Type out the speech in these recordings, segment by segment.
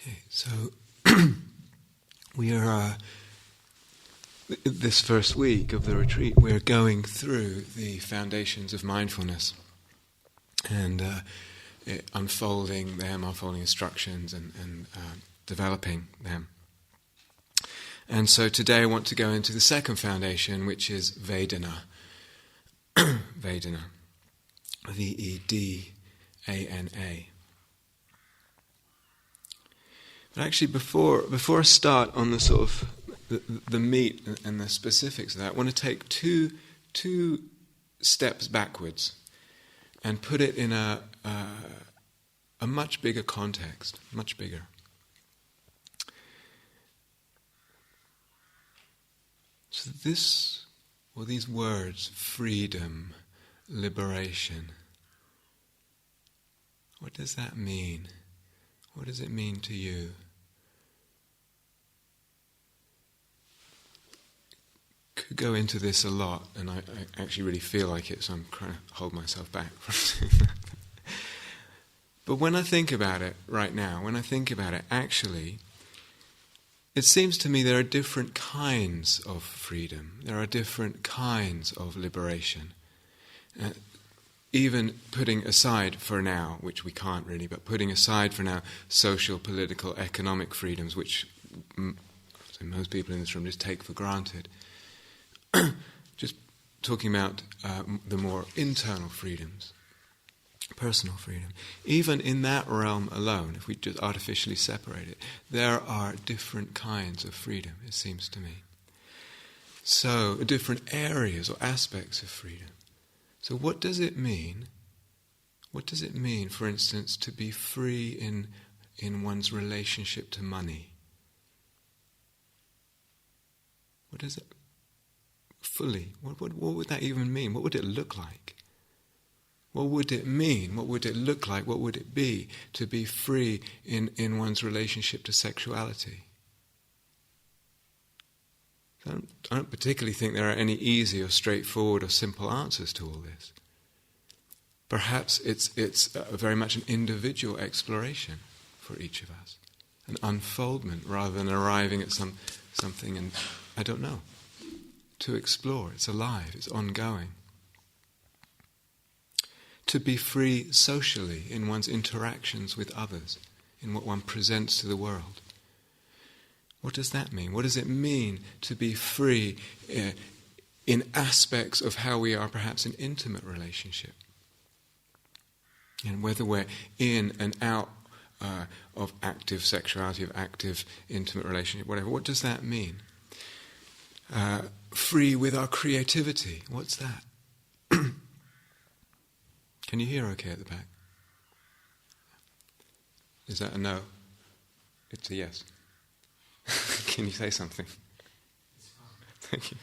Okay, so we are, this first week of the retreat, we're going through the foundations of mindfulness and unfolding them, unfolding instructions and developing them. And so today I want to go into the second foundation, which is Vedana. Vedana. V-E-D-A-N-A. But actually, before I start on the sort of the meat and the specifics of that, I want to take two steps backwards and put it in a much bigger context, much bigger. So these words, freedom, liberation, what does that mean? What does it mean to you? Could go into this a lot, and I actually really feel like it, so I'm trying to hold myself back from doing that. But when I think about it right now, actually, it seems to me there are different kinds of freedom. There are different kinds of liberation. Even putting aside for now, which we can't really, but putting aside for now social, political, economic freedoms, which most people in this room just take for granted. Just talking about the more internal freedoms, personal freedom. Even in that realm alone, if we just artificially separate it, there are different kinds of freedom, it seems to me. So, different areas or aspects of freedom. So what does it mean? What does it mean, for instance, to be free in one's relationship to money? What is it? Fully. What would that even mean? What would it look like? What would it mean? What would it look like? What would it be to be free in one's relationship to sexuality? I don't particularly think there are any easy or straightforward or simple answers to all this. Perhaps it's very much an individual exploration for each of us, an unfoldment rather than arriving at something and I don't know. To explore, it's alive, it's ongoing. To be free socially in one's interactions with others, in what one presents to the world. What does that mean? What does it mean to be free in aspects of how we are perhaps in intimate relationship? And whether we're in and out of active sexuality, of active intimate relationship, whatever, what does that mean? Free with our creativity, what's that? Can you hear okay at the back? Is that a no? It's a yes. Can you say something? Thank you.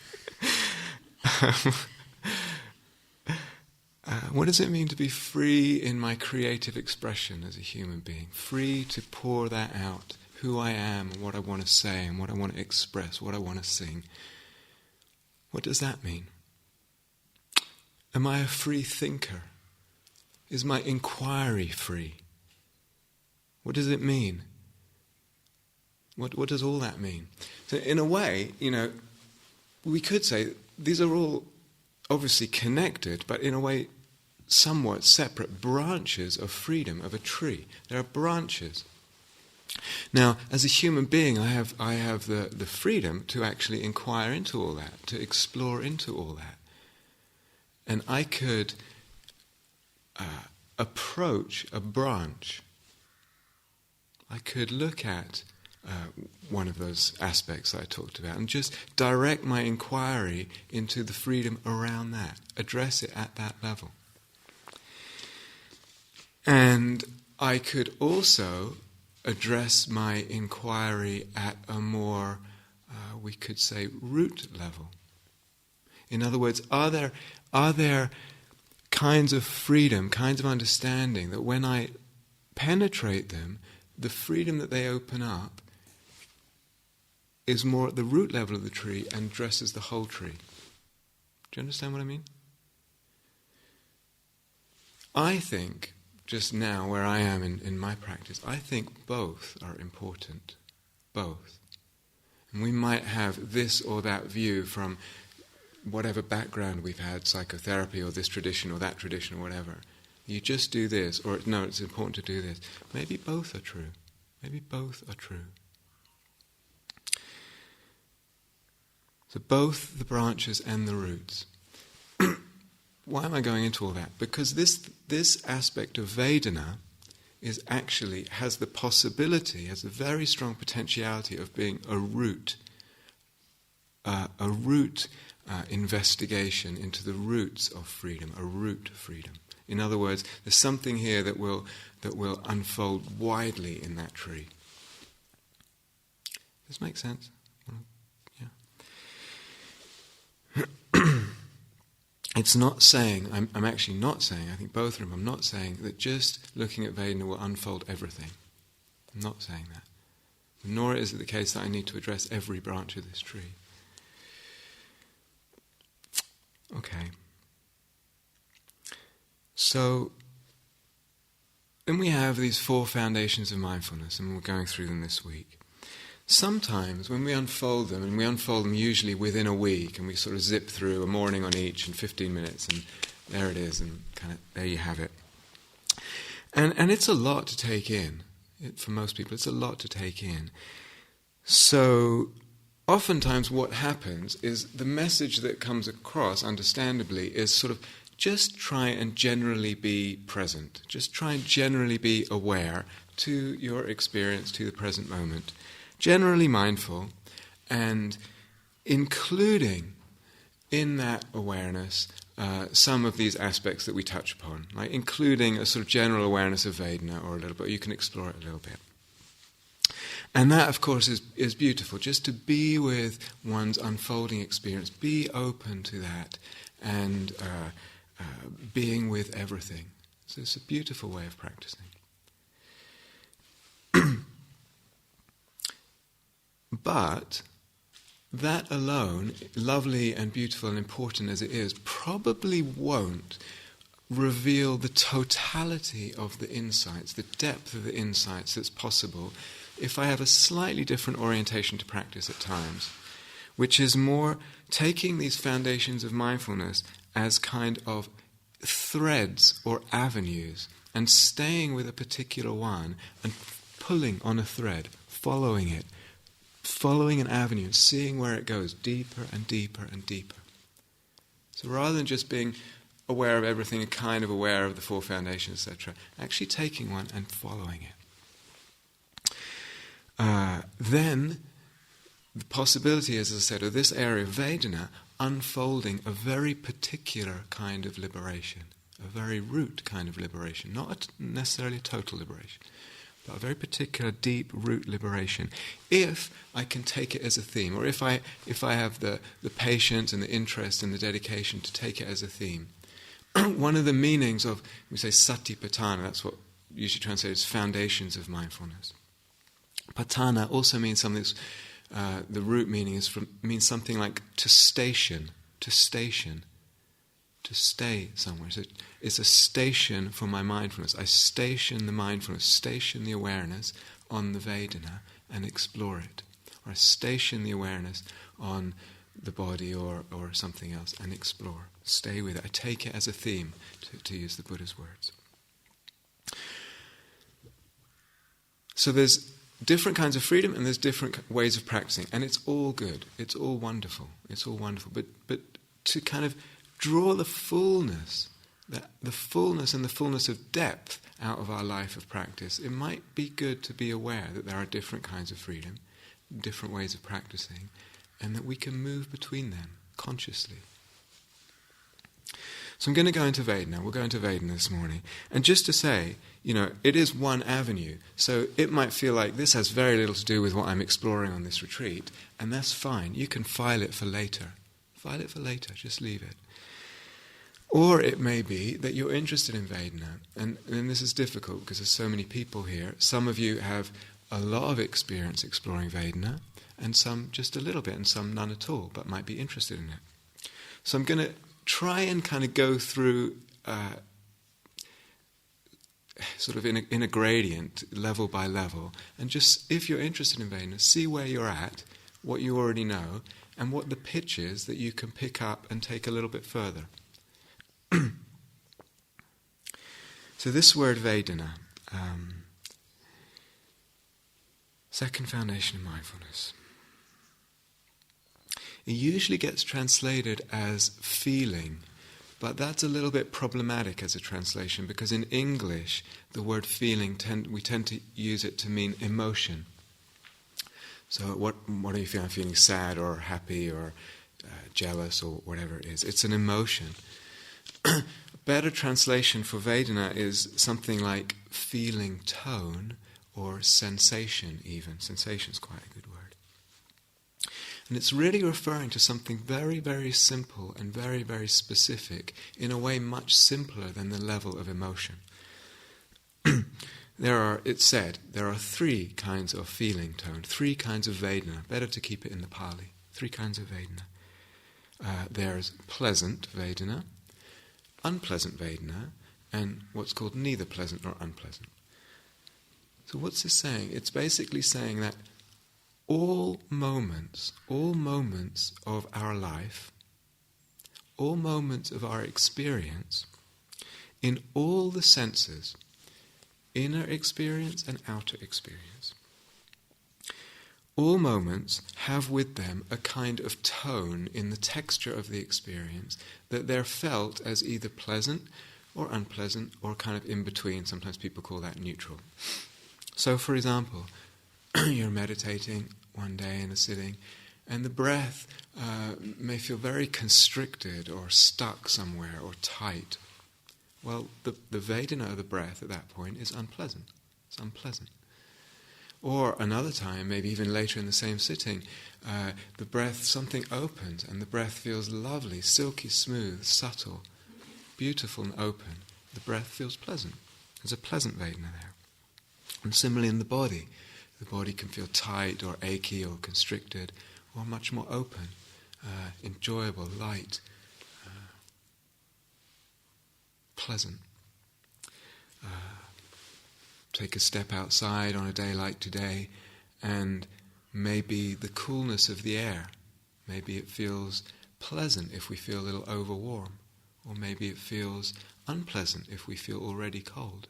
What does it mean to be free in my creative expression as a human being? Free to pour that out, who I am, and what I want to say, and what I want to express, what I want to sing. What does that mean? Am I a free thinker? Is my inquiry free? What does it mean? What does all that mean? So in a way, we could say these are all obviously connected, but in a way somewhat separate branches of freedom, of a tree. There are branches. Now, as a human being, I have the freedom to actually inquire into all that, to explore into all that. And I could approach a branch. I could look at one of those aspects that I talked about and just direct my inquiry into the freedom around that, address it at that level. And I could also address my inquiry at a more, we could say, root level. In other words, are there kinds of freedom, kinds of understanding that when I penetrate them, the freedom that they open up is more at the root level of the tree and addresses the whole tree. Do you understand what I mean? I think just now, where I am in my practice, I think both are important. Both. And we might have this or that view from whatever background we've had, psychotherapy or this tradition or that tradition or whatever. You just do this, or no, it's important to do this. Maybe both are true. Maybe both are true. So both the branches and the roots. Why am I going into all that? Because this aspect of Vedana is actually, has the possibility, has a very strong potentiality of being a root investigation into the roots of freedom, a root freedom. In other words, there's something here that will unfold widely in that tree. Does this make sense? Yeah. It's not saying, I'm actually not saying, I think both of them, I'm not saying that just looking at Vedana will unfold everything. I'm not saying that. Nor is it the case that I need to address every branch of this tree. Okay. So, then we have these 4 foundations of mindfulness, and we're going through them this week. Sometimes when we unfold them, and we unfold them usually within a week, and we sort of zip through a morning on each in 15 minutes, and there it is, and kind of there you have it. And it's a lot to take in. For most people, it's a lot to take in. So, oftentimes what happens is the message that comes across, understandably, is sort of just try and generally be present. Just try and generally be aware to your experience, to the present moment. Generally mindful, and including in that awareness some of these aspects that we touch upon, like including a sort of general awareness of Vedana or a little bit. You can explore it a little bit. And that, of course, is beautiful, just to be with one's unfolding experience, be open to that, and being with everything. So it's a beautiful way of practicing. But that alone, lovely and beautiful and important as it is, probably won't reveal the totality of the insights, the depth of the insights that's possible if I have a slightly different orientation to practice at times, which is more taking these foundations of mindfulness as kind of threads or avenues and staying with a particular one and pulling on a thread, following it, following an avenue, seeing where it goes deeper and deeper and deeper. So rather than just being aware of everything and kind of aware of the 4 foundations, etc., actually taking one and following it. Then the possibility, as I said, of this area of Vedana unfolding a very particular kind of liberation, a very root kind of liberation, not necessarily a total liberation, but a very particular deep root liberation, if I can take it as a theme, or if I have the patience and the interest and the dedication to take it as a theme. One of the meanings of, we say satipatthana, that's what usually translated as foundations of mindfulness. Patthana also means something that's, the root meaning means something like to station, to stay somewhere. So it's a station for my mindfulness. I station the mindfulness, station the awareness on the Vedana and explore it. Or I station the awareness on the body or something else and explore. Stay with it. I take it as a theme, to use the Buddha's words. So there's different kinds of freedom and there's different ways of practicing, and it's all good. It's all wonderful. It's all wonderful. But to kind of draw the fullness and the fullness of depth out of our life of practice, it might be good to be aware that there are different kinds of freedom, different ways of practicing, and that we can move between them consciously. So I'm going to go into Vedana. We'll go into Vedana this morning. And just to say, it is one avenue. So it might feel like this has very little to do with what I'm exploring on this retreat, and that's fine. You can file it for later. File it for later. Just leave it. Or it may be that you're interested in Vedana, and this is difficult because there's so many people here. Some of you have a lot of experience exploring Vedana, and some just a little bit, and some none at all, but might be interested in it. So I'm going to try and kind of go through sort of in a gradient, level by level, and just, if you're interested in Vedana, see where you're at, what you already know, and what the pitch is that you can pick up and take a little bit further. So this word Vedana, second foundation of mindfulness. It usually gets translated as feeling, but that's a little bit problematic as a translation, because in English the word feeling we tend to use it to mean emotion. So what are you feeling? I'm feeling sad or happy or jealous or whatever it is. It's an emotion. A better translation for Vedana is something like feeling tone or sensation even. Sensation is quite a good word. And it's really referring to something very, very simple and very, very specific, in a way much simpler than the level of emotion. It's said, there are 3 kinds of feeling tone, 3 kinds of Vedana. Better to keep it in the Pali. 3 kinds of Vedana. There's pleasant Vedana, unpleasant Vedana, and what's called neither pleasant nor unpleasant. So what's this saying? It's basically saying that all moments of our life, all moments of our experience, in all the senses, inner experience and outer experience, all moments have with them a kind of tone in the texture of the experience that they're felt as either pleasant or unpleasant or kind of in between. Sometimes people call that neutral. So, for example, you're meditating one day in a sitting, and the breath may feel very constricted or stuck somewhere or tight. Well, the Vedana of the breath at that point is unpleasant. It's unpleasant. Or another time, maybe even later in the same sitting, the breath, something opens and the breath feels lovely, silky smooth, subtle, beautiful and open. The breath feels pleasant. There's a pleasant Vedana there. And similarly in the body can feel tight or achy or constricted, or much more open, enjoyable, light, pleasant. Take a step outside on a day like today, and maybe the coolness of the air, maybe it feels pleasant if we feel a little overwarm, or maybe it feels unpleasant if we feel already cold.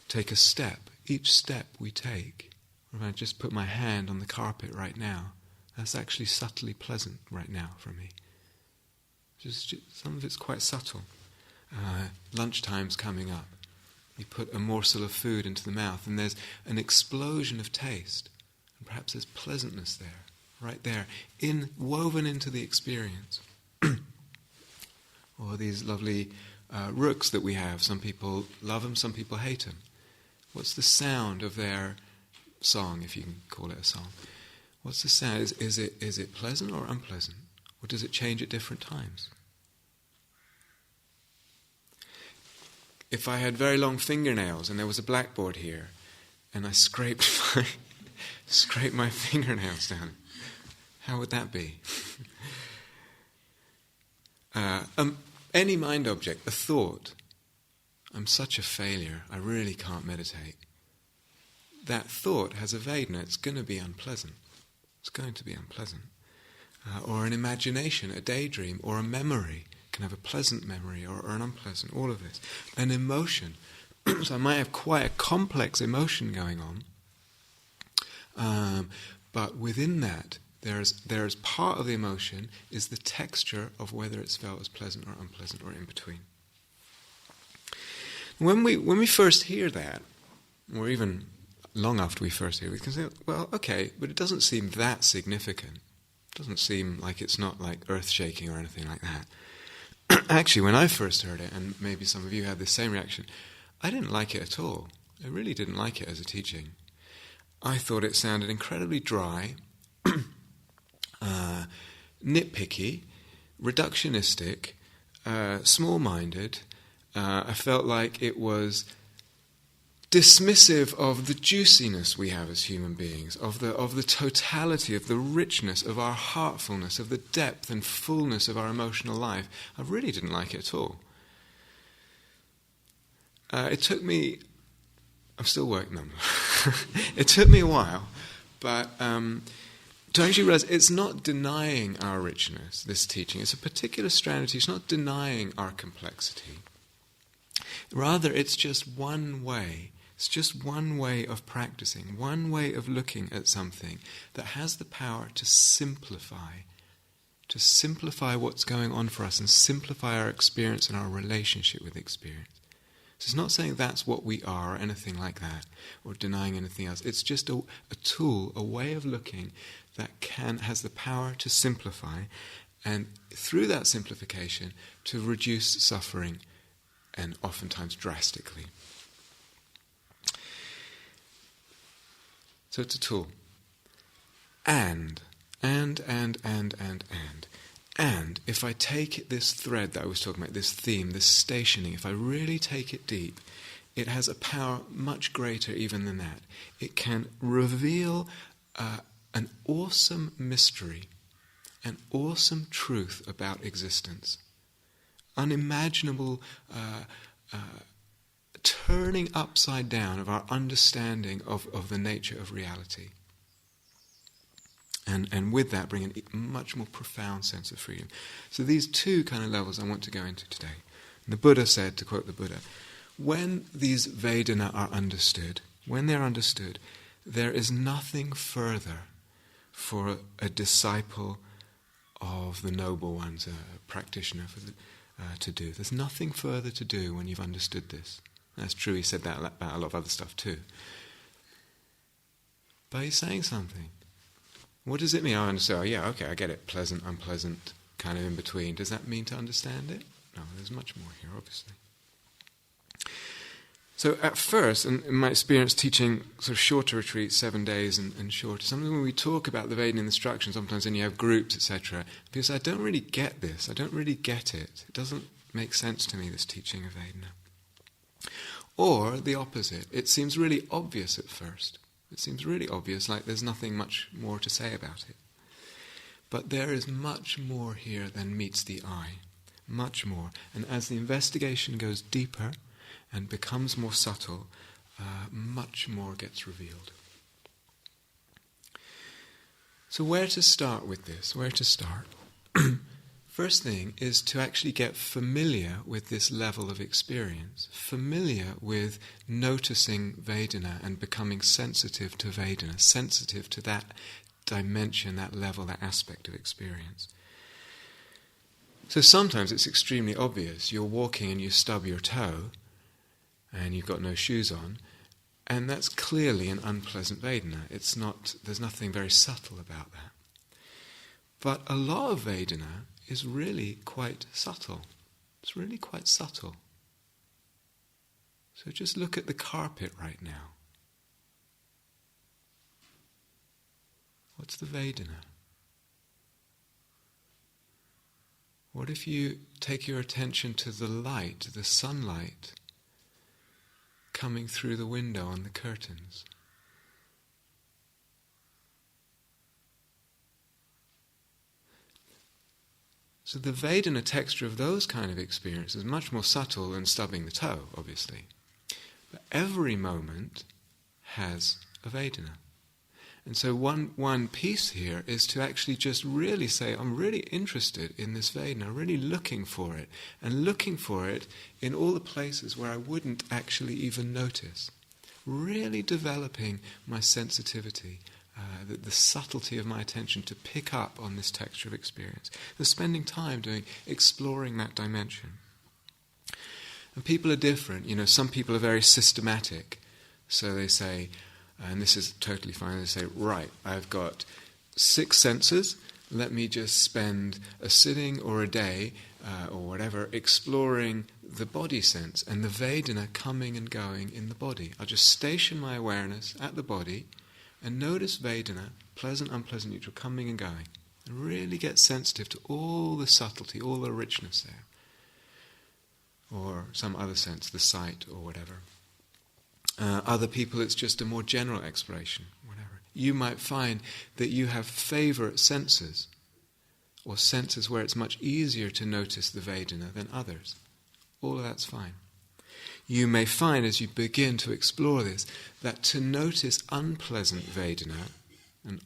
Take a step. Each step we take, if I just put my hand on the carpet right now, that's actually subtly pleasant right now for me. Just some of it's quite subtle. Lunchtime's coming up. You put a morsel of food into the mouth and there's an explosion of taste. And perhaps there's pleasantness there, right there, woven into the experience. Or these lovely rooks that we have. Some people love them, some people hate them. What's the sound of their song, if you can call it a song? What's the sound? Is it pleasant or unpleasant? Or does it change at different times? If I had very long fingernails and there was a blackboard here, and I scraped my fingernails down, how would that be? Any mind object, a thought, I'm such a failure, I really can't meditate. That thought has a Vedana, it's going to be unpleasant. It's going to be unpleasant. Or an imagination, a daydream, or a memory can have a pleasant memory or an unpleasant, all of this. An emotion. So I might have quite a complex emotion going on, but within that, there's part of the emotion is the texture of whether it's felt as pleasant or unpleasant or in between. When we first hear that, or even long after we first hear it, we can say, well, okay, but it doesn't seem that significant. It doesn't seem like it's not like earth-shaking or anything like that. Actually, when I first heard it, and maybe some of you had the same reaction, I didn't like it at all. I really didn't like it as a teaching. I thought it sounded incredibly dry, nitpicky, reductionistic, small-minded. I felt like it was dismissive of the juiciness we have as human beings, of the totality, of the richness, of our heartfulness, of the depth and fullness of our emotional life. I really didn't like it at all. it took me... I'm still working on them. It took me a while, but to actually realize it's not denying our richness, this teaching. It's a particular strand of teaching. It's not denying our complexity. Rather, it's just one way. It's just one way of practicing, one way of looking at something that has the power to simplify what's going on for us and simplify our experience and our relationship with experience. So it's not saying that's what we are or anything like that, or denying anything else. It's just a tool, a way of looking that has the power to simplify, and through that simplification to reduce suffering, and oftentimes drastically. So it's a tool. And if I take this thread that I was talking about, this theme, this stationing, if I really take it deep, it has a power much greater even than that. It can reveal an awesome mystery, an awesome truth about existence, unimaginable turning upside down of our understanding of the nature of reality. And with that bring a much more profound sense of freedom. So these two kind of levels I want to go into today. The Buddha said, to quote the Buddha, when these Vedana are understood, when they're understood, there is nothing further for a disciple of the noble ones, a practitioner to do. There's nothing further to do when you've understood this. That's true, he said that about a lot of other stuff too. But he's saying something. What does it mean? I understand. Oh, yeah, okay, I get it. Pleasant, unpleasant, kind of in between. Does that mean to understand it? No, there's much more here, obviously. So at first, and in my experience teaching sort of shorter retreats, 7 days and shorter, sometimes when we talk about the Vedana instruction, sometimes when you have groups, etc., because I don't really get this. I don't really get it. It doesn't make sense to me, this teaching of Vedana. Or the opposite. It seems really obvious at first. It seems really obvious, like there's nothing much more to say about it. But there is much more here than meets the eye. Much more. And as the investigation goes deeper and becomes more subtle, much more gets revealed. So where to start with this? Where to start? First thing is to actually get familiar with this level of experience, familiar with noticing Vedana and becoming sensitive to Vedana, sensitive to that dimension, that level, that aspect of experience. So sometimes it's extremely obvious. You're walking and you stub your toe and you've got no shoes on, and that's clearly an unpleasant Vedana. There's nothing very subtle about that. But a lot of Vedana is really quite subtle. It's really quite subtle. So just look at the carpet right now. What's the Vedana? What if you take your attention to the light, the sunlight, coming through the window on the curtains? So the Vedana texture of those kind of experiences is much more subtle than stubbing the toe, obviously. But every moment has a Vedana. And so one piece here is to actually just really say, I'm really interested in this Vedana, really looking for it, and looking for it in all the places where I wouldn't actually even notice. Really developing my sensitivity, the subtlety of my attention to pick up on this texture of experience. So spending time exploring that dimension. And people are different. Some people are very systematic. So they say, and this is totally fine, they say, right, I've got 6 senses, let me just spend a sitting or a day, or whatever, exploring the body sense and the Vedana coming and going in the body. I'll just station my awareness at the body and notice Vedana, pleasant, unpleasant, neutral, coming and going. And really get sensitive to all the subtlety, all the richness there. Or some other sense, the sight or whatever. Other people, it's just a more general exploration, whatever. You might find that you have favourite senses, or senses where it's much easier to notice the Vedana than others. All of that's fine. you may find as you begin to explore this, that to notice unpleasant Vedana, and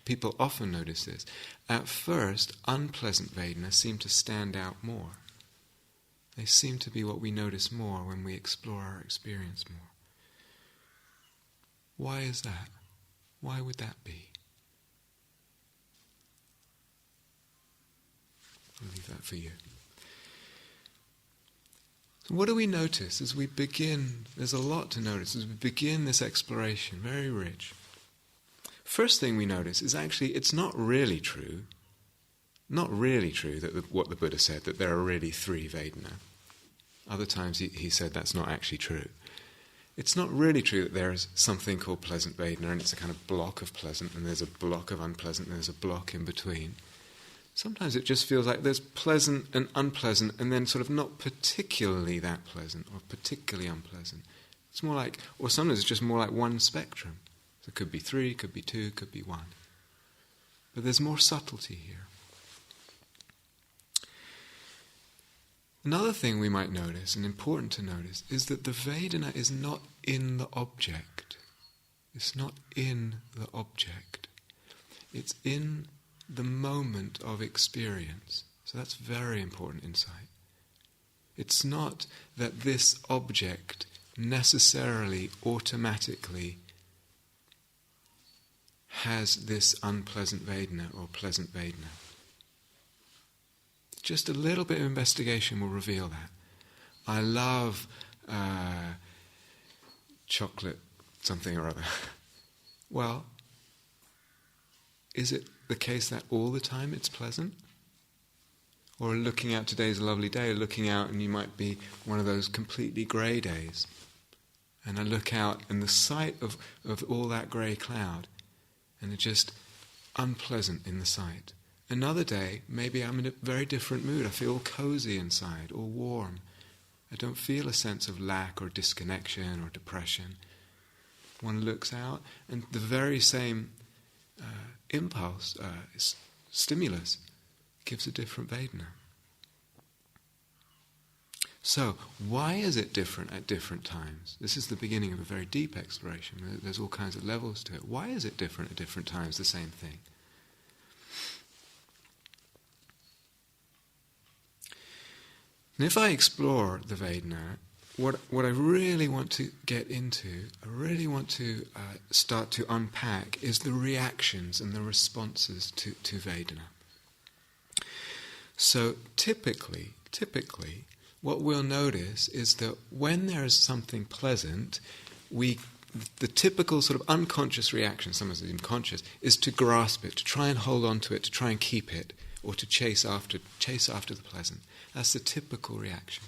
people often notice this, at first unpleasant Vedana seem to stand out more. They seem to be what we notice more when we explore our experience more. Why is that? Why would that be? I'll leave that for you. So what do we notice as we begin? There's a lot to notice as we begin this exploration, very rich. First thing we notice is actually it's not really true that what the Buddha said, that there are really 3 Vedana. Other times he said that's not actually true. It's not really true that there is something called pleasant Vedana and it's a kind of block of pleasant and there's a block of unpleasant and there's a block in between. Sometimes it just feels like there's pleasant and unpleasant and then sort of not particularly that pleasant or particularly unpleasant. It's more like, or sometimes it's just more like one spectrum. So it could be 3, could be 2, could be 1. But there's more subtlety here. Another thing we might notice, and important to notice, is that the Vedana is not in the object. It's not in the object. It's in the moment of experience. So that's very important insight. It's not that this object necessarily, automatically has this unpleasant Vedana or pleasant Vedana. Just a little bit of investigation will reveal that. I love chocolate something or other. Well, is it the case that all the time it's pleasant? Or looking out, today's a lovely day, looking out and you might be one of those completely grey days. And I look out and the sight of all that grey cloud, and it's just unpleasant in the sight. Another day, maybe I'm in a very different mood. I feel cozy inside, or warm. I don't feel a sense of lack or disconnection or depression. One looks out, and the very same impulse, stimulus, gives a different Vedana. So, why is it different at different times? This is the beginning of a very deep exploration. There's all kinds of levels to it. Why is it different at different times, the same thing? And if I explore the Vedana, what I really want to get into, I really want to start to unpack, is the reactions and the responses to Vedana. So typically, what we'll notice is that when there is something pleasant, the typical sort of unconscious reaction, sometimes even conscious, is to grasp it, to try and hold on to it, to try and keep it, or to chase after the pleasant. That's the typical reaction.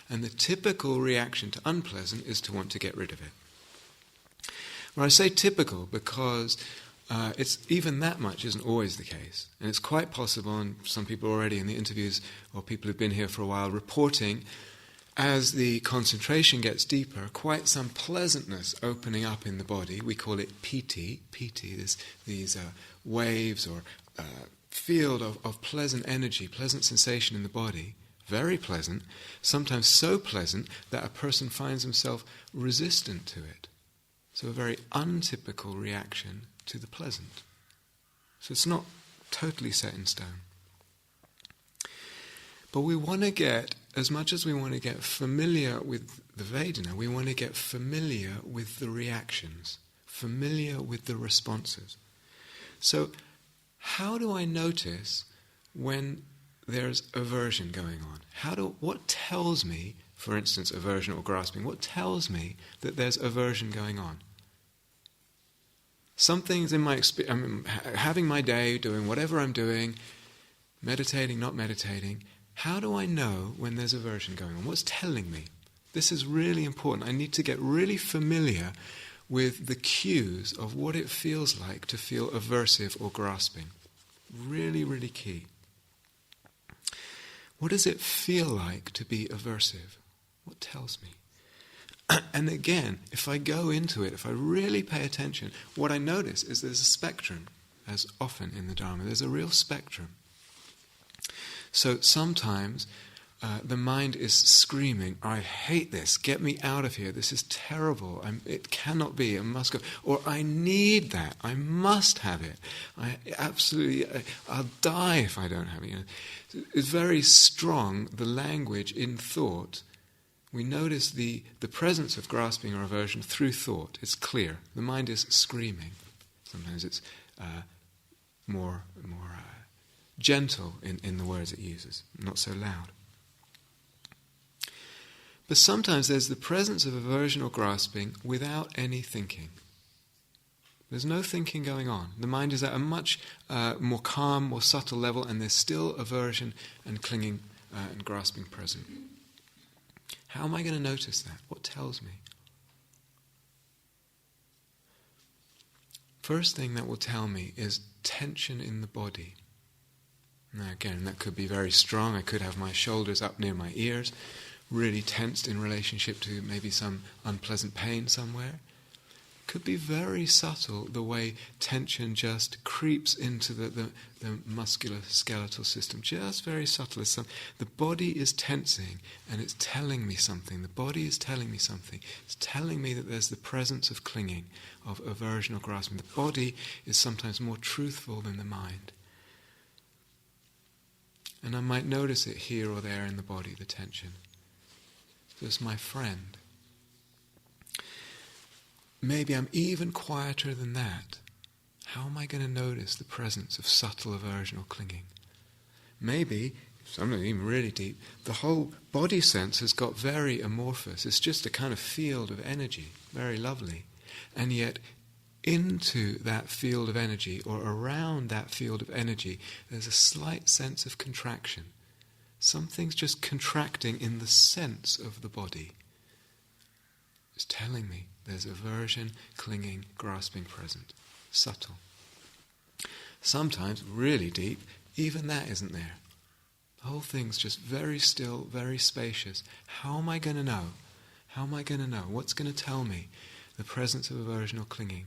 And the typical reaction to unpleasant is to want to get rid of it. Well, I say typical because it's even that much isn't always the case. And it's quite possible, and some people already in the interviews, or people who've been here for a while, reporting, as the concentration gets deeper, quite some pleasantness opening up in the body. We call it piti, these waves or field of pleasant energy, pleasant sensation in the body, very pleasant, sometimes so pleasant that a person finds himself resistant to it. So a very untypical reaction to the pleasant. So it's not totally set in stone. But we want to get, as much as we want to get familiar with the Vedana, we want to get familiar with the reactions, familiar with the responses. So how do I notice when there's aversion going on? What tells me, for instance, aversion or grasping, what tells me that there's aversion going on? Some things in my experience, I'm having my day, doing whatever I'm doing, meditating, not meditating, how do I know when there's aversion going on? What's telling me? This is really important. I need to get really familiar with the cues of what it feels like to feel aversive or grasping. Really, really key. What does it feel like to be aversive? What tells me? And again, if I go into it, if I really pay attention, what I notice is there's a spectrum, as often in the Dharma. There's a real spectrum. So sometimes the mind is screaming, I hate this, get me out of here, this is terrible, it cannot be, it must go, or I need that, I must have it, I'll die if I don't have it. It's very strong, the language in thought. We notice the presence of grasping or aversion through thought. It's clear. The mind is screaming. Sometimes it's more gentle in the words it uses, not so loud. But sometimes there's the presence of aversion or grasping without any thinking. There's no thinking going on. The mind is at a much more calm, more subtle level, and there's still aversion and clinging and grasping present. How am I going to notice that? What tells me? First thing that will tell me is tension in the body. Now again, that could be very strong. I could have my shoulders up near my ears, really tensed in relationship to maybe some unpleasant pain somewhere. Could be very subtle, the way tension just creeps into the muscular skeletal system, just very subtle. The body is tensing and it's telling me something. The body is telling me something. It's telling me that there's the presence of clinging, of aversion or grasping. The body is sometimes more truthful than the mind. And I might notice it here or there in the body, the tension. There's my friend. Maybe I'm even quieter than that. How am I going to notice the presence of subtle aversion or clinging? Maybe, something even really deep, the whole body sense has got very amorphous. It's just a kind of field of energy, very lovely. And yet, into that field of energy, or around that field of energy, there's a slight sense of contraction. Something's just contracting in the sense of the body. It's telling me there's aversion, clinging, grasping present. Subtle. Sometimes, really deep, even that isn't there. The whole thing's just very still, very spacious. How am I going to know? How am I going to know? What's going to tell me the presence of aversion or clinging?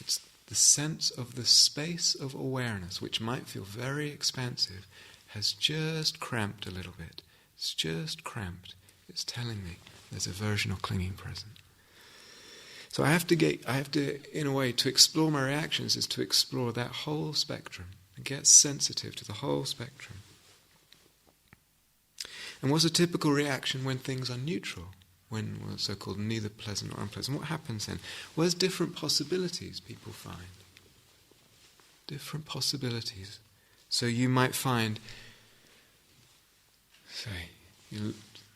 It's the sense of the space of awareness, which might feel very expansive, has just cramped a little bit. It's just cramped. It's telling me there's aversion or clinging present. So I have to, in a way, to explore my reactions is to explore that whole spectrum and get sensitive to the whole spectrum. And what's a typical reaction when things are neutral? When so-called neither pleasant or unpleasant? What happens then? Well, there's different possibilities people find. Different possibilities. So you might find, say,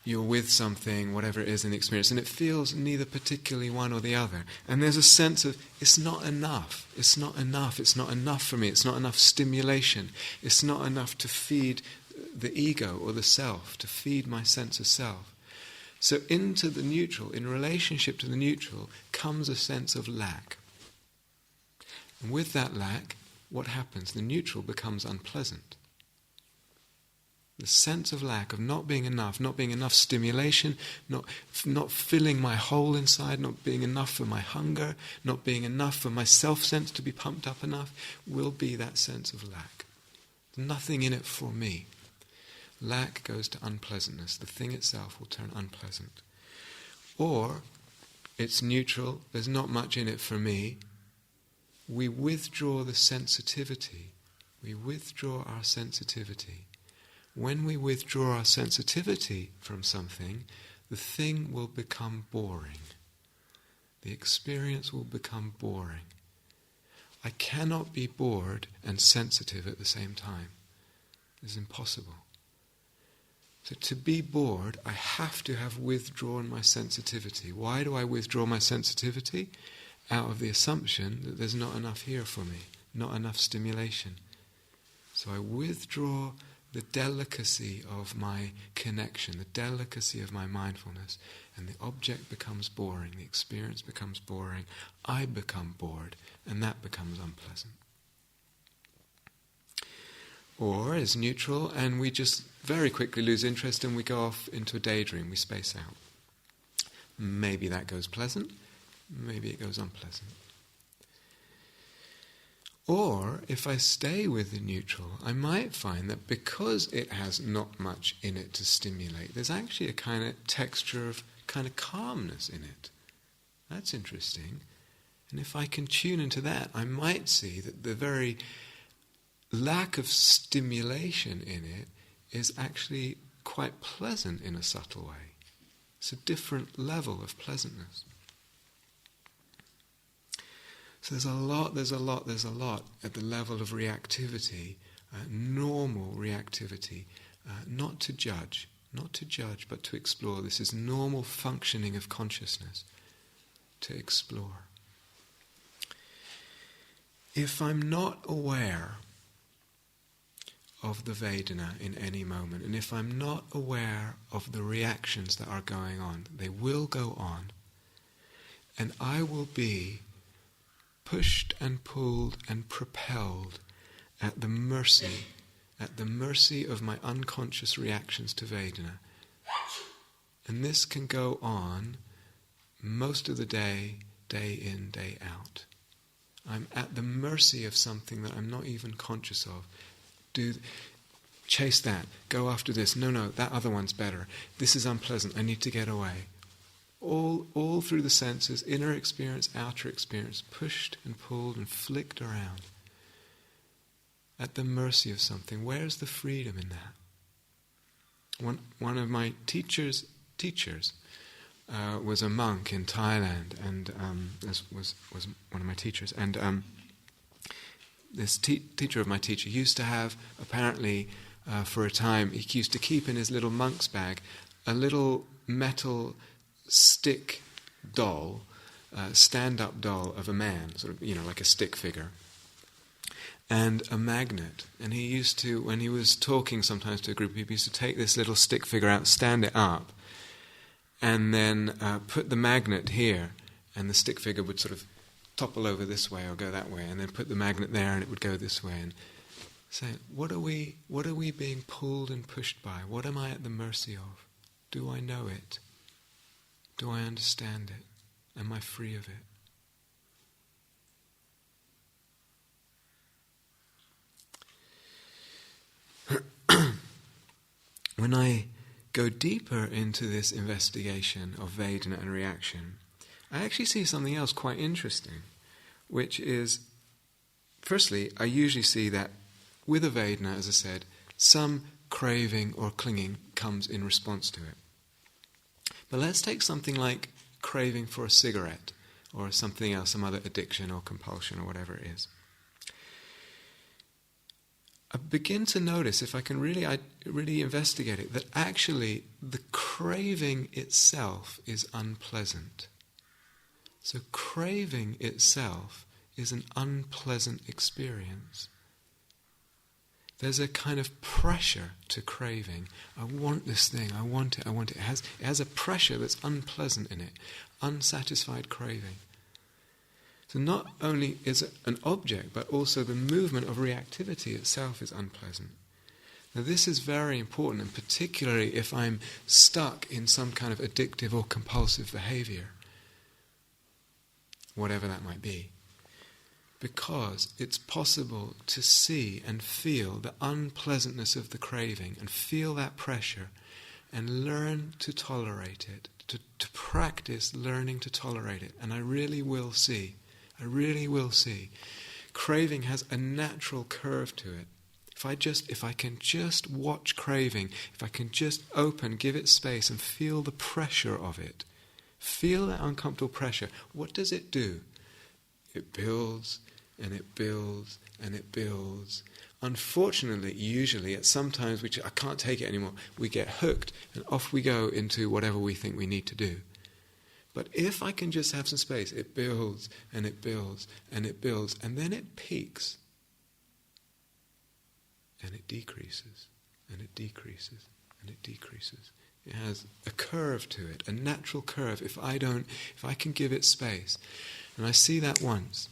you're with something, whatever it is in the experience, and it feels neither particularly one or the other. And there's a sense of, it's not enough, it's not enough for me, it's not enough stimulation, it's not enough to feed the ego or the self, to feed my sense of self. So into the neutral, in relationship to the neutral, comes a sense of lack. And with that lack, what happens? The neutral becomes unpleasant. The sense of lack, of not being enough stimulation, not filling my hole inside, not being enough for my hunger, not being enough for my self-sense to be pumped up enough, will be that sense of lack. Nothing in it for me. Lack goes to unpleasantness. The thing itself will turn unpleasant. Or, it's neutral, there's not much in it for me. We withdraw the sensitivity. We withdraw our sensitivity. When we withdraw our sensitivity from something, the thing will become boring. The experience will become boring. I cannot be bored and sensitive at the same time. It's impossible. So to be bored, I have to have withdrawn my sensitivity. Why do I withdraw my sensitivity? Out of the assumption that there's not enough here for me, not enough stimulation. So I withdraw the delicacy of my connection, the delicacy of my mindfulness, and the object becomes boring, the experience becomes boring, I become bored, and that becomes unpleasant. Or it's neutral, and we just very quickly lose interest and we go off into a daydream, we space out. Maybe that goes pleasant, maybe it goes unpleasant. Or if I stay with the neutral, I might find that because it has not much in it to stimulate, there's actually a kind of texture of kind of calmness in it. That's interesting. And if I can tune into that, I might see that the very lack of stimulation in it is actually quite pleasant in a subtle way. It's a different level of pleasantness. So there's a lot at the level of reactivity, normal reactivity, not to judge, but to explore. This is normal functioning of consciousness, to explore. If I'm not aware of the Vedana in any moment, and if I'm not aware of the reactions that are going on, they will go on, and I will be pushed and pulled and propelled at the mercy of my unconscious reactions to Vedana. And this can go on most of the day, day in, day out. I'm at the mercy of something that I'm not even conscious of. Chase that, go after this, no, that other one's better. This is unpleasant, I need to get away. All through the senses, inner experience, outer experience, pushed and pulled and flicked around. At the mercy of something. Where's the freedom in that? One of my teachers was a monk in Thailand, and this was one of my teachers. And this teacher of my teacher used to have, apparently, for a time, he used to keep in his little monk's bag a little metal stick doll, stand-up doll of a man, sort of, like a stick figure, and a magnet. And he used to, when he was talking sometimes to a group of people, he used to take this little stick figure out, stand it up, and then put the magnet here, and the stick figure would sort of topple over this way or go that way, and then put the magnet there and it would go this way. And say, what are we being pulled and pushed by? What am I at the mercy of? Do I know it? Do I understand it? Am I free of it? When I go deeper into this investigation of Vedana and reaction, I actually see something else quite interesting, which is, firstly, I usually see that with a Vedana, as I said, some craving or clinging comes in response to it. But let's take something like craving for a cigarette or something else, some other addiction or compulsion or whatever it is. I begin to notice, if I can really investigate it, that actually the craving itself is unpleasant. So craving itself is an unpleasant experience. There's a kind of pressure to craving. I want this thing, I want it. It has a pressure that's unpleasant in it, unsatisfied craving. So not only is it an object, but also the movement of reactivity itself is unpleasant. Now this is very important, and particularly if I'm stuck in some kind of addictive or compulsive behavior, whatever that might be. Because it's possible to see and feel the unpleasantness of the craving and feel that pressure and learn to tolerate it, to practice learning to tolerate it. And I really will see, craving has a natural curve to it. If I can just watch craving, if I can just give it space and feel the pressure of it, feel that uncomfortable pressure, what does it do? It builds, and it builds, and it builds. Unfortunately, usually, at some times, I can't take it anymore, we get hooked, and off we go into whatever we think we need to do. But if I can just have some space, it builds, and it builds, and it builds, and then it peaks. And it decreases, and it decreases, and it decreases. It has a curve to it, a natural curve, if I can give it space. And I see that once,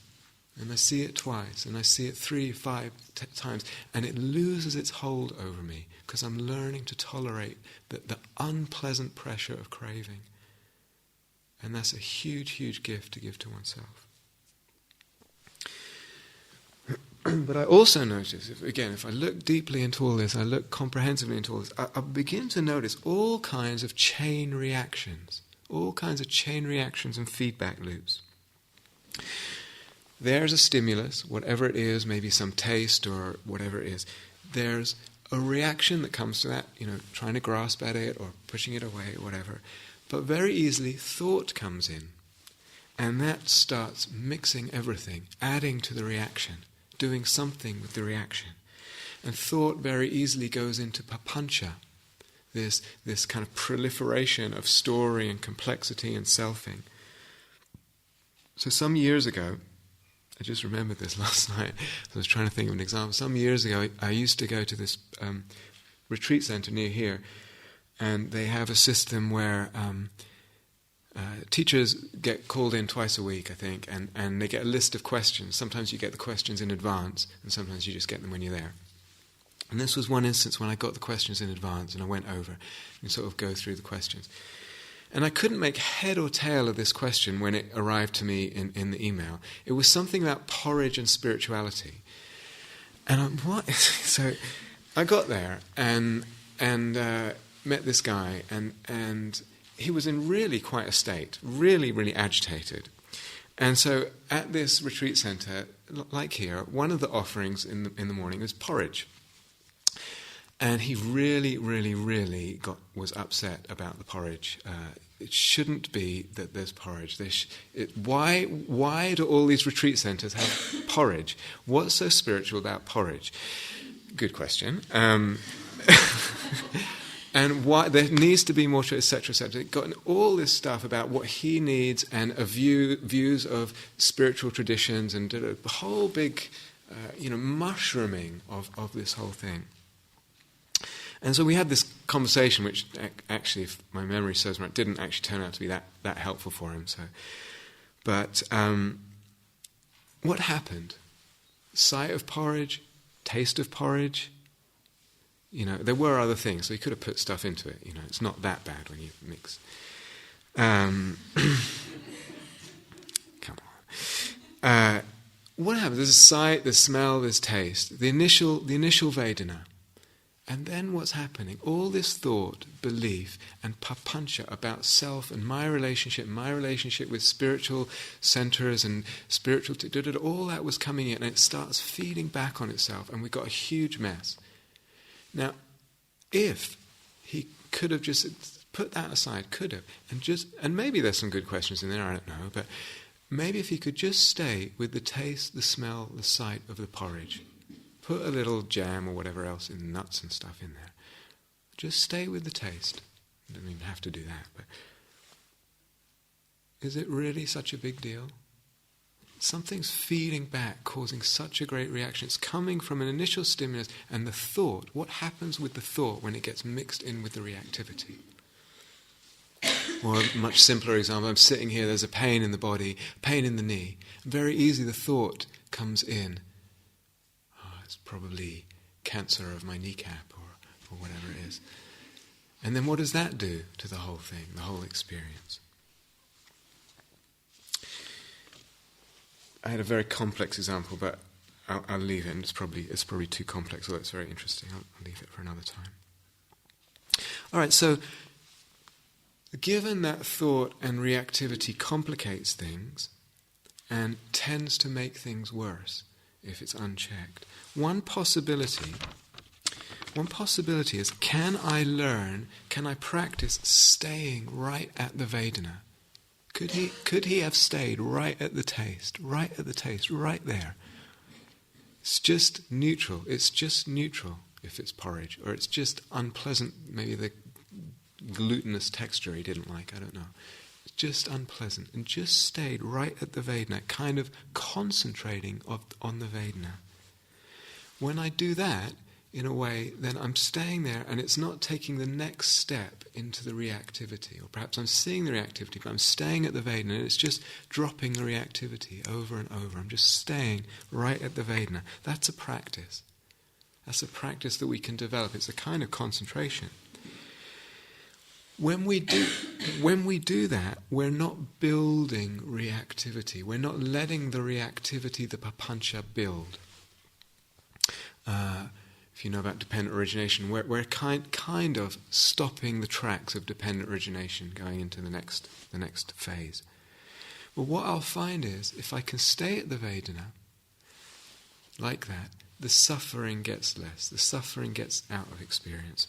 and I see it twice, and I see it 3, 5 times, and it loses its hold over me, because I'm learning to tolerate the unpleasant pressure of craving. And that's a huge, huge gift to give to oneself. But I also notice, if I look deeply into all this, I look comprehensively into all this, I begin to notice all kinds of chain reactions, and feedback loops. There's a stimulus, whatever it is, maybe some taste or whatever it is. There's a reaction that comes to that, trying to grasp at it or pushing it away or whatever. But very easily, thought comes in. And that starts mixing everything, adding to the reaction, doing something with the reaction. And thought very easily goes into papancha, this kind of proliferation of story and complexity and selfing. So some years ago, I just remembered this last night, I was trying to think of an example. Some years ago, I used to go to this retreat center near here, and they have a system where teachers get called in twice a week, I think, and they get a list of questions. Sometimes you get the questions in advance, and sometimes you just get them when you're there. And this was one instance when I got the questions in advance, and I went over and sort of go through the questions. And I couldn't make head or tail of this question when it arrived to me in the email. It was something about porridge and spirituality. And so I got there and met this guy, and he was in really quite a state, really, really agitated. And so at this retreat center, like here, one of the offerings in the morning was porridge. And he really, really, really was upset about the porridge. It shouldn't be that there's porridge. Why do all these retreat centres have porridge? What's so spiritual about porridge? Good question. And why there needs to be more, etc., etc. Got all this stuff about what he needs and views of spiritual traditions, and did a whole big, mushrooming of this whole thing. And so we had this conversation, which actually, if my memory serves me right, didn't actually turn out to be that helpful for him. But what happened? Sight of porridge, taste of porridge. There were other things, so he could have put stuff into it. It's not that bad when you mix. Come on. What happens? There's a sight, there's smell, there's taste. The initial Vedana. And then what's happening? All this thought, belief, and papancha about self and my relationship with spiritual centers and spiritual... all that was coming in, and it starts feeding back on itself, and we've got a huge mess. Now, if he could have just put that aside, and maybe there's some good questions in there, I don't know, but maybe if he could just stay with the taste, the smell, the sight of the porridge, put a little jam or whatever else in nuts and stuff in there. Just stay with the taste. You don't even have to do that, but is it really such a big deal? Something's feeding back, causing such a great reaction. It's coming from an initial stimulus, and the thought, what happens with the thought when it gets mixed in with the reactivity? Or a much simpler example, I'm sitting here, there's a pain in the body, pain in the knee. Very easy the thought comes in. It's probably cancer of my kneecap or whatever it is. And then what does that do to the whole thing, the whole experience? I had a very complex example, but I'll leave it. And it's probably too complex, although it's very interesting. I'll leave it for another time. All right, so given that thought and reactivity complicates things and tends to make things worse if it's unchecked, one possibility is, can I practice staying right at the Vedana? Could he have stayed right at the taste, right there? It's just neutral if it's porridge, or it's just unpleasant, maybe the glutinous texture he didn't like, I don't know. It's just unpleasant, and just stayed right at the Vedana, kind of concentrating on the Vedana. When I do that, in a way, then I'm staying there, and it's not taking the next step into the reactivity. Or perhaps I'm seeing the reactivity, but I'm staying at the Vedana, and it's just dropping the reactivity over and over. I'm just staying right at the Vedana. That's a practice. That's a practice that we can develop. It's a kind of concentration. When we do that, we're not building reactivity. We're not letting the reactivity, the papancha, build. if you know about dependent origination, we're kind of stopping the tracks of dependent origination going into the next phase. But what I'll find is, if I can stay at the Vedana like that, the suffering gets less. The suffering gets out of experience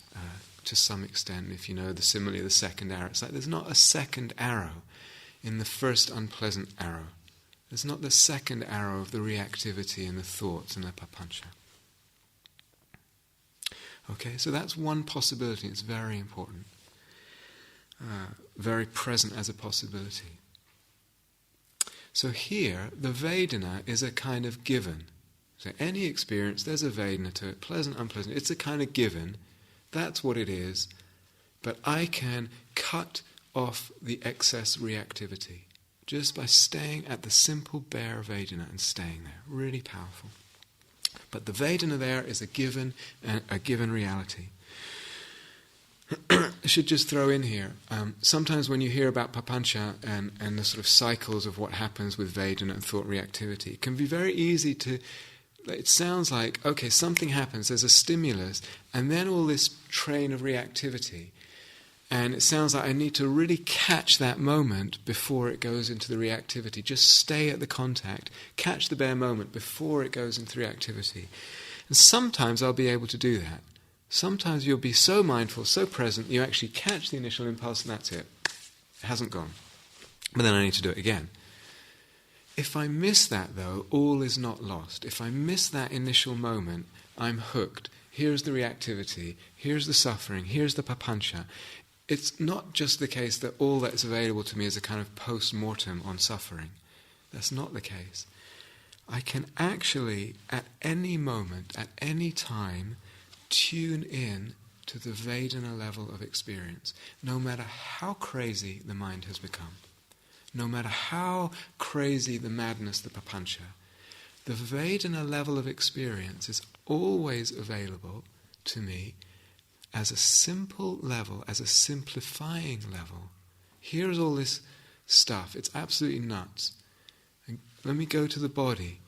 to some extent. If you know the simile of the second arrow, it's like there's not a second arrow in the first unpleasant arrow. There's not the second arrow of the reactivity and the thoughts and the papancha. Okay, so that's one possibility. It's very important. Very present as a possibility. So here, the Vedana is a kind of given. So any experience, there's a Vedana to it, pleasant, unpleasant. It's a kind of given. That's what it is. But I can cut off the excess reactivity just by staying at the simple bare Vedana and staying there. Really powerful. But the Vedana there is a given reality. I should just throw in here, sometimes when you hear about papancha and the sort of cycles of what happens with Vedana and thought reactivity, it can be very easy to, it sounds like, okay, something happens, there's a stimulus, and then all this train of reactivity. And it sounds like I need to really catch that moment before it goes into the reactivity. Just stay at the contact, catch the bare moment before it goes into reactivity. And sometimes I'll be able to do that. Sometimes you'll be so mindful, so present, you actually catch the initial impulse and that's it. It hasn't gone. But then I need to do it again. If I miss that though, all is not lost. If I miss that initial moment, I'm hooked. Here's the reactivity, here's the suffering, here's the papancha. It's not just the case that all that's available to me is a kind of post-mortem on suffering. That's not the case. I can actually, at any moment, at any time, tune in to the Vedana level of experience, no matter how crazy the mind has become, no matter how crazy the madness, the papancha. The Vedana level of experience is always available to me as a simple level, as a simplifying level. Here's all this stuff, it's absolutely nuts. And let me go to the body,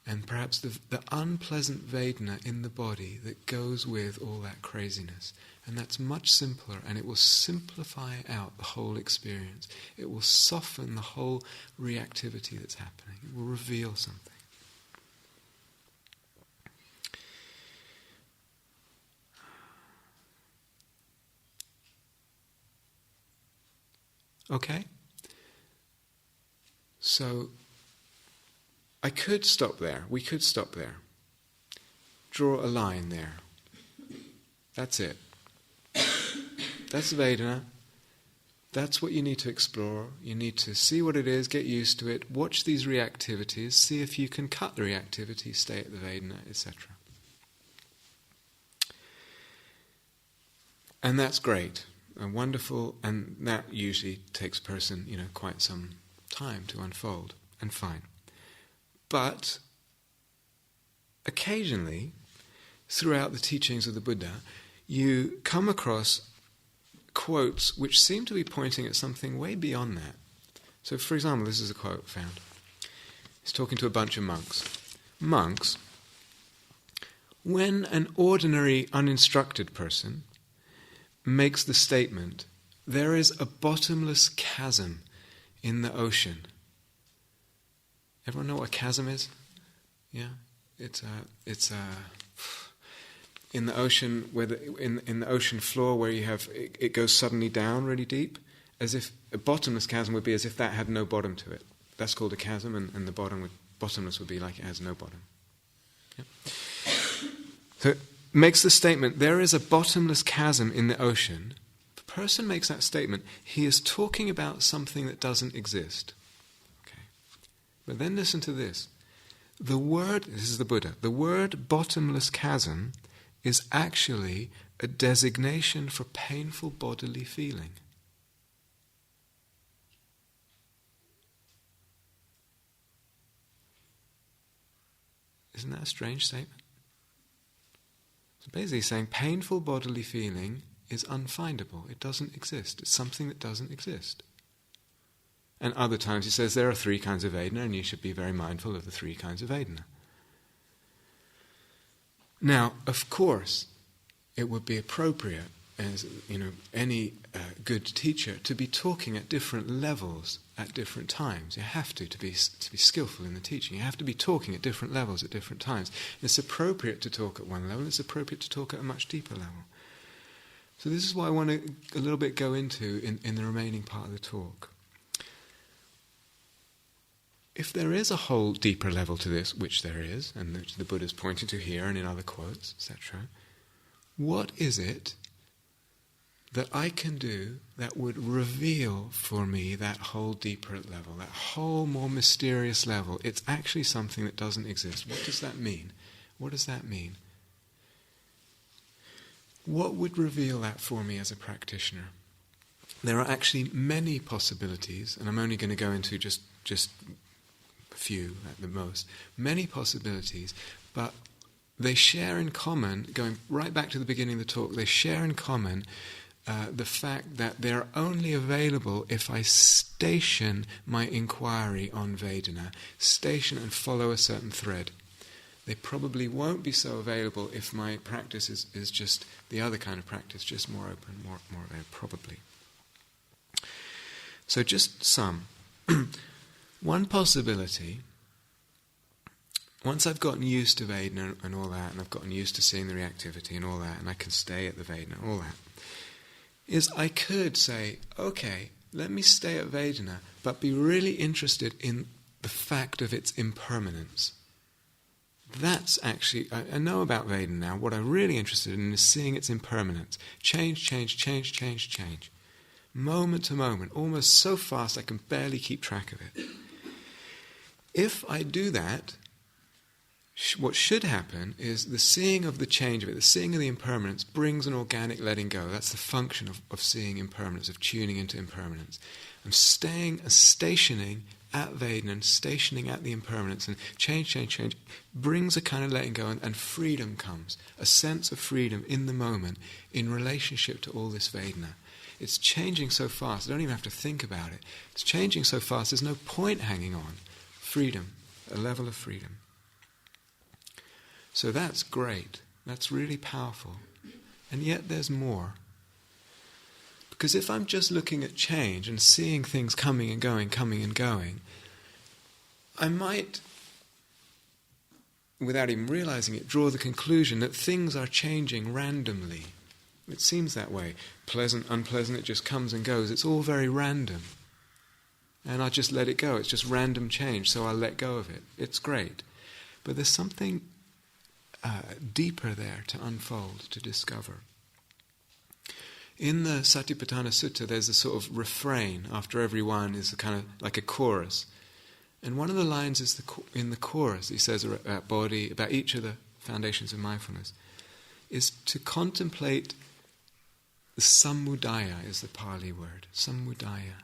and perhaps the unpleasant Vedana in the body that goes with all that craziness. And that's much simpler, and it will simplify out the whole experience. It will soften the whole reactivity that's happening. It will reveal something. Okay? So, I could stop there. We could stop there. Draw a line there. That's it. That's Vedana. That's what you need to explore. You need to see what it is, get used to it, watch these reactivities, see if you can cut the reactivity, stay at the Vedana, etc. And that's great. And wonderful, and that usually takes a person, quite some time to unfold, and fine. But occasionally, throughout the teachings of the Buddha, you come across quotes which seem to be pointing at something way beyond that. So, for example, this is a quote found. He's talking to a bunch of monks. Monks, when an ordinary, uninstructed person makes the statement, there is a bottomless chasm in the ocean. Everyone know what a chasm is? Yeah? It's in the ocean, where in the ocean floor where you have, it goes suddenly down really deep, as if a bottomless chasm would be as if that had no bottom to it. That's called a chasm, and the bottomless would be like it has no bottom. Yeah? So makes the statement, there is a bottomless chasm in the ocean. The person makes that statement, he is talking about something that doesn't exist. Okay. But then listen to this. This is the Buddha, the word bottomless chasm is actually a designation for painful bodily feeling. Isn't that a strange statement? So basically saying painful bodily feeling is unfindable. It doesn't exist. It's something that doesn't exist. And other times he says there are 3 kinds of Vedana and you should be very mindful of the 3 kinds of Vedana. Now, of course, it would be appropriate, as any good teacher, to be talking at different levels at different times. You have to be skillful in the teaching. You have to be talking at different levels at different times. It's appropriate to talk at one level. It's appropriate to talk at a much deeper level. So this is what I want to a little bit go into in the remaining part of the talk. If there is a whole deeper level to this, which there is, and which the Buddha's pointing to here and in other quotes, etc., what is it that I can do that would reveal for me that whole deeper level, that whole more mysterious level? It's actually something that doesn't exist. What does that mean? What does that mean? What would reveal that for me as a practitioner? There are actually many possibilities, and I'm only going to go into just a few at the most. Many possibilities, but they share in common, going right back to the beginning of the talk, they share in common the fact that they're only available if I station my inquiry on Vedana, station and follow a certain thread. They probably won't be so available if my practice is just the other kind of practice, just more open, more available, probably. So just some. One possibility, once I've gotten used to Vedana and all that, and I've gotten used to seeing the reactivity and all that, and I can stay at the Vedana, all that, is I could say, okay, let me stay at Vedana, but be really interested in the fact of its impermanence. That's actually, I know about Vedana now. What I'm really interested in is seeing its impermanence. Change. Moment to moment, almost so fast I can barely keep track of it. If I do that, what should happen is the seeing of the change of it, the seeing of the impermanence brings an organic letting go. That's the function of seeing impermanence, of tuning into impermanence. I'm stationing at Vedana and stationing at the impermanence, and change brings a kind of letting go, and freedom comes, a sense of freedom in the moment in relationship to all this Vedana. It's changing so fast, I don't even have to think about it. It's changing so fast, there's no point hanging on. Freedom, a level of freedom. So that's great, that's really powerful. And yet there's more. Because if I'm just looking at change and seeing things coming and going, I might, without even realizing it, draw the conclusion that things are changing randomly. It seems that way. Pleasant, unpleasant, it just comes and goes. It's all very random. And I'll just let it go. It's just random change, so I'll let go of it. It's great. But there's something deeper there to unfold, to discover. In the Satipatthana Sutta, there's a sort of refrain. After every one is a kind of like a chorus. And one of the lines is in the chorus, he says about body, about each of the foundations of mindfulness, is to contemplate the samudaya, is the Pali word, samudaya.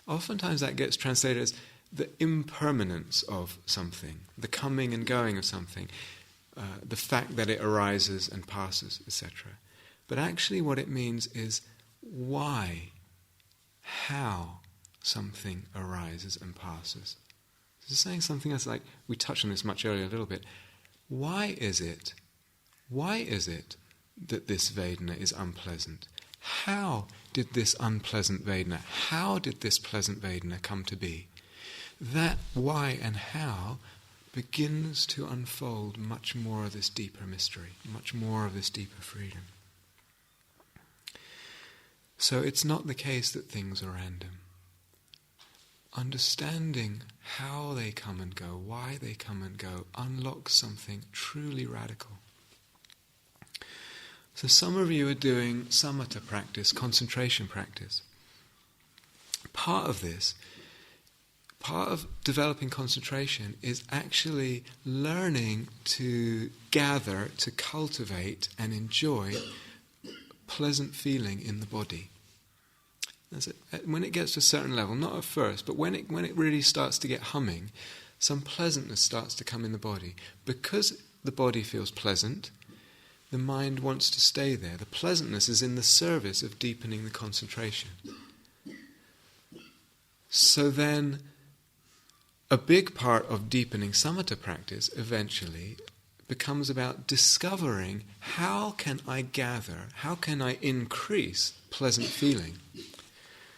Oftentimes that gets translated as the impermanence of something, the coming and going of something, the fact that it arises and passes, etc. But actually what it means is why, how something arises and passes. It's saying something else, like we touched on this much earlier a little bit. Why is it that this Vedana is unpleasant? How did this unpleasant Vedana, how did this pleasant Vedana come to be? That why and how begins to unfold much more of this deeper mystery, much more of this deeper freedom. So it's not the case that things are random. Understanding how they come and go, why they come and go, unlocks something truly radical. So some of you are doing samatha practice, concentration practice. Part of developing concentration is actually learning to gather, to cultivate and enjoy pleasant feeling in the body. When it gets to a certain level, not at first, but when it really starts to get humming, some pleasantness starts to come in the body. Because the body feels pleasant, the mind wants to stay there. The pleasantness is in the service of deepening the concentration. So then, a big part of deepening samatha practice, eventually, becomes about discovering how can I increase pleasant feeling.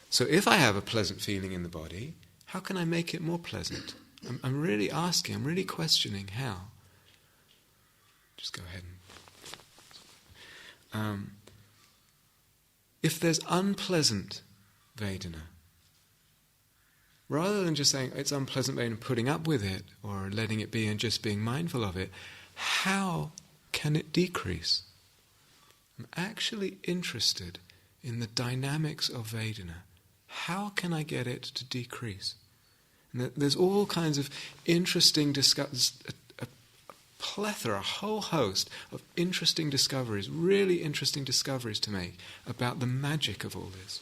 So if I have a pleasant feeling in the body, how can I make it more pleasant? I'm really asking, I'm really questioning how. Just go ahead and... if there's unpleasant Vedana, rather than just saying it's unpleasant Vedana and putting up with it or letting it be and just being mindful of it, how can it decrease? I'm actually interested in the dynamics of Vedana. How can I get it to decrease? And there's all kinds of interesting a plethora, a whole host of interesting discoveries, really interesting discoveries to make about the magic of all this.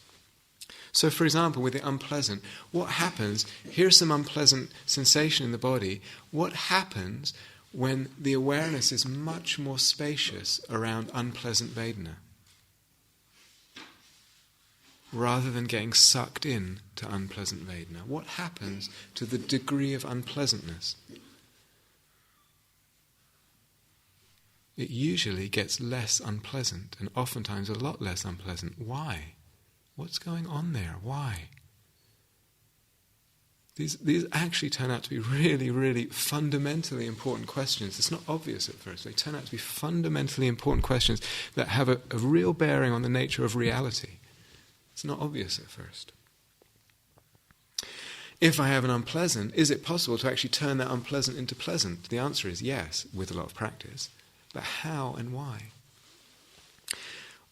So, for example, with the unpleasant, what happens, here's some unpleasant sensation in the body, what happens when the awareness is much more spacious around unpleasant Vedana, rather than getting sucked in to unpleasant Vedana? What happens to the degree of unpleasantness? It usually gets less unpleasant, and oftentimes a lot less unpleasant. Why? What's going on there? Why? These actually turn out to be really, really fundamentally important questions. It's not obvious at first. They turn out to be fundamentally important questions that have a real bearing on the nature of reality. It's not obvious at first. If I have an unpleasant, is it possible to actually turn that unpleasant into pleasant? The answer is yes, with a lot of practice. But how and why?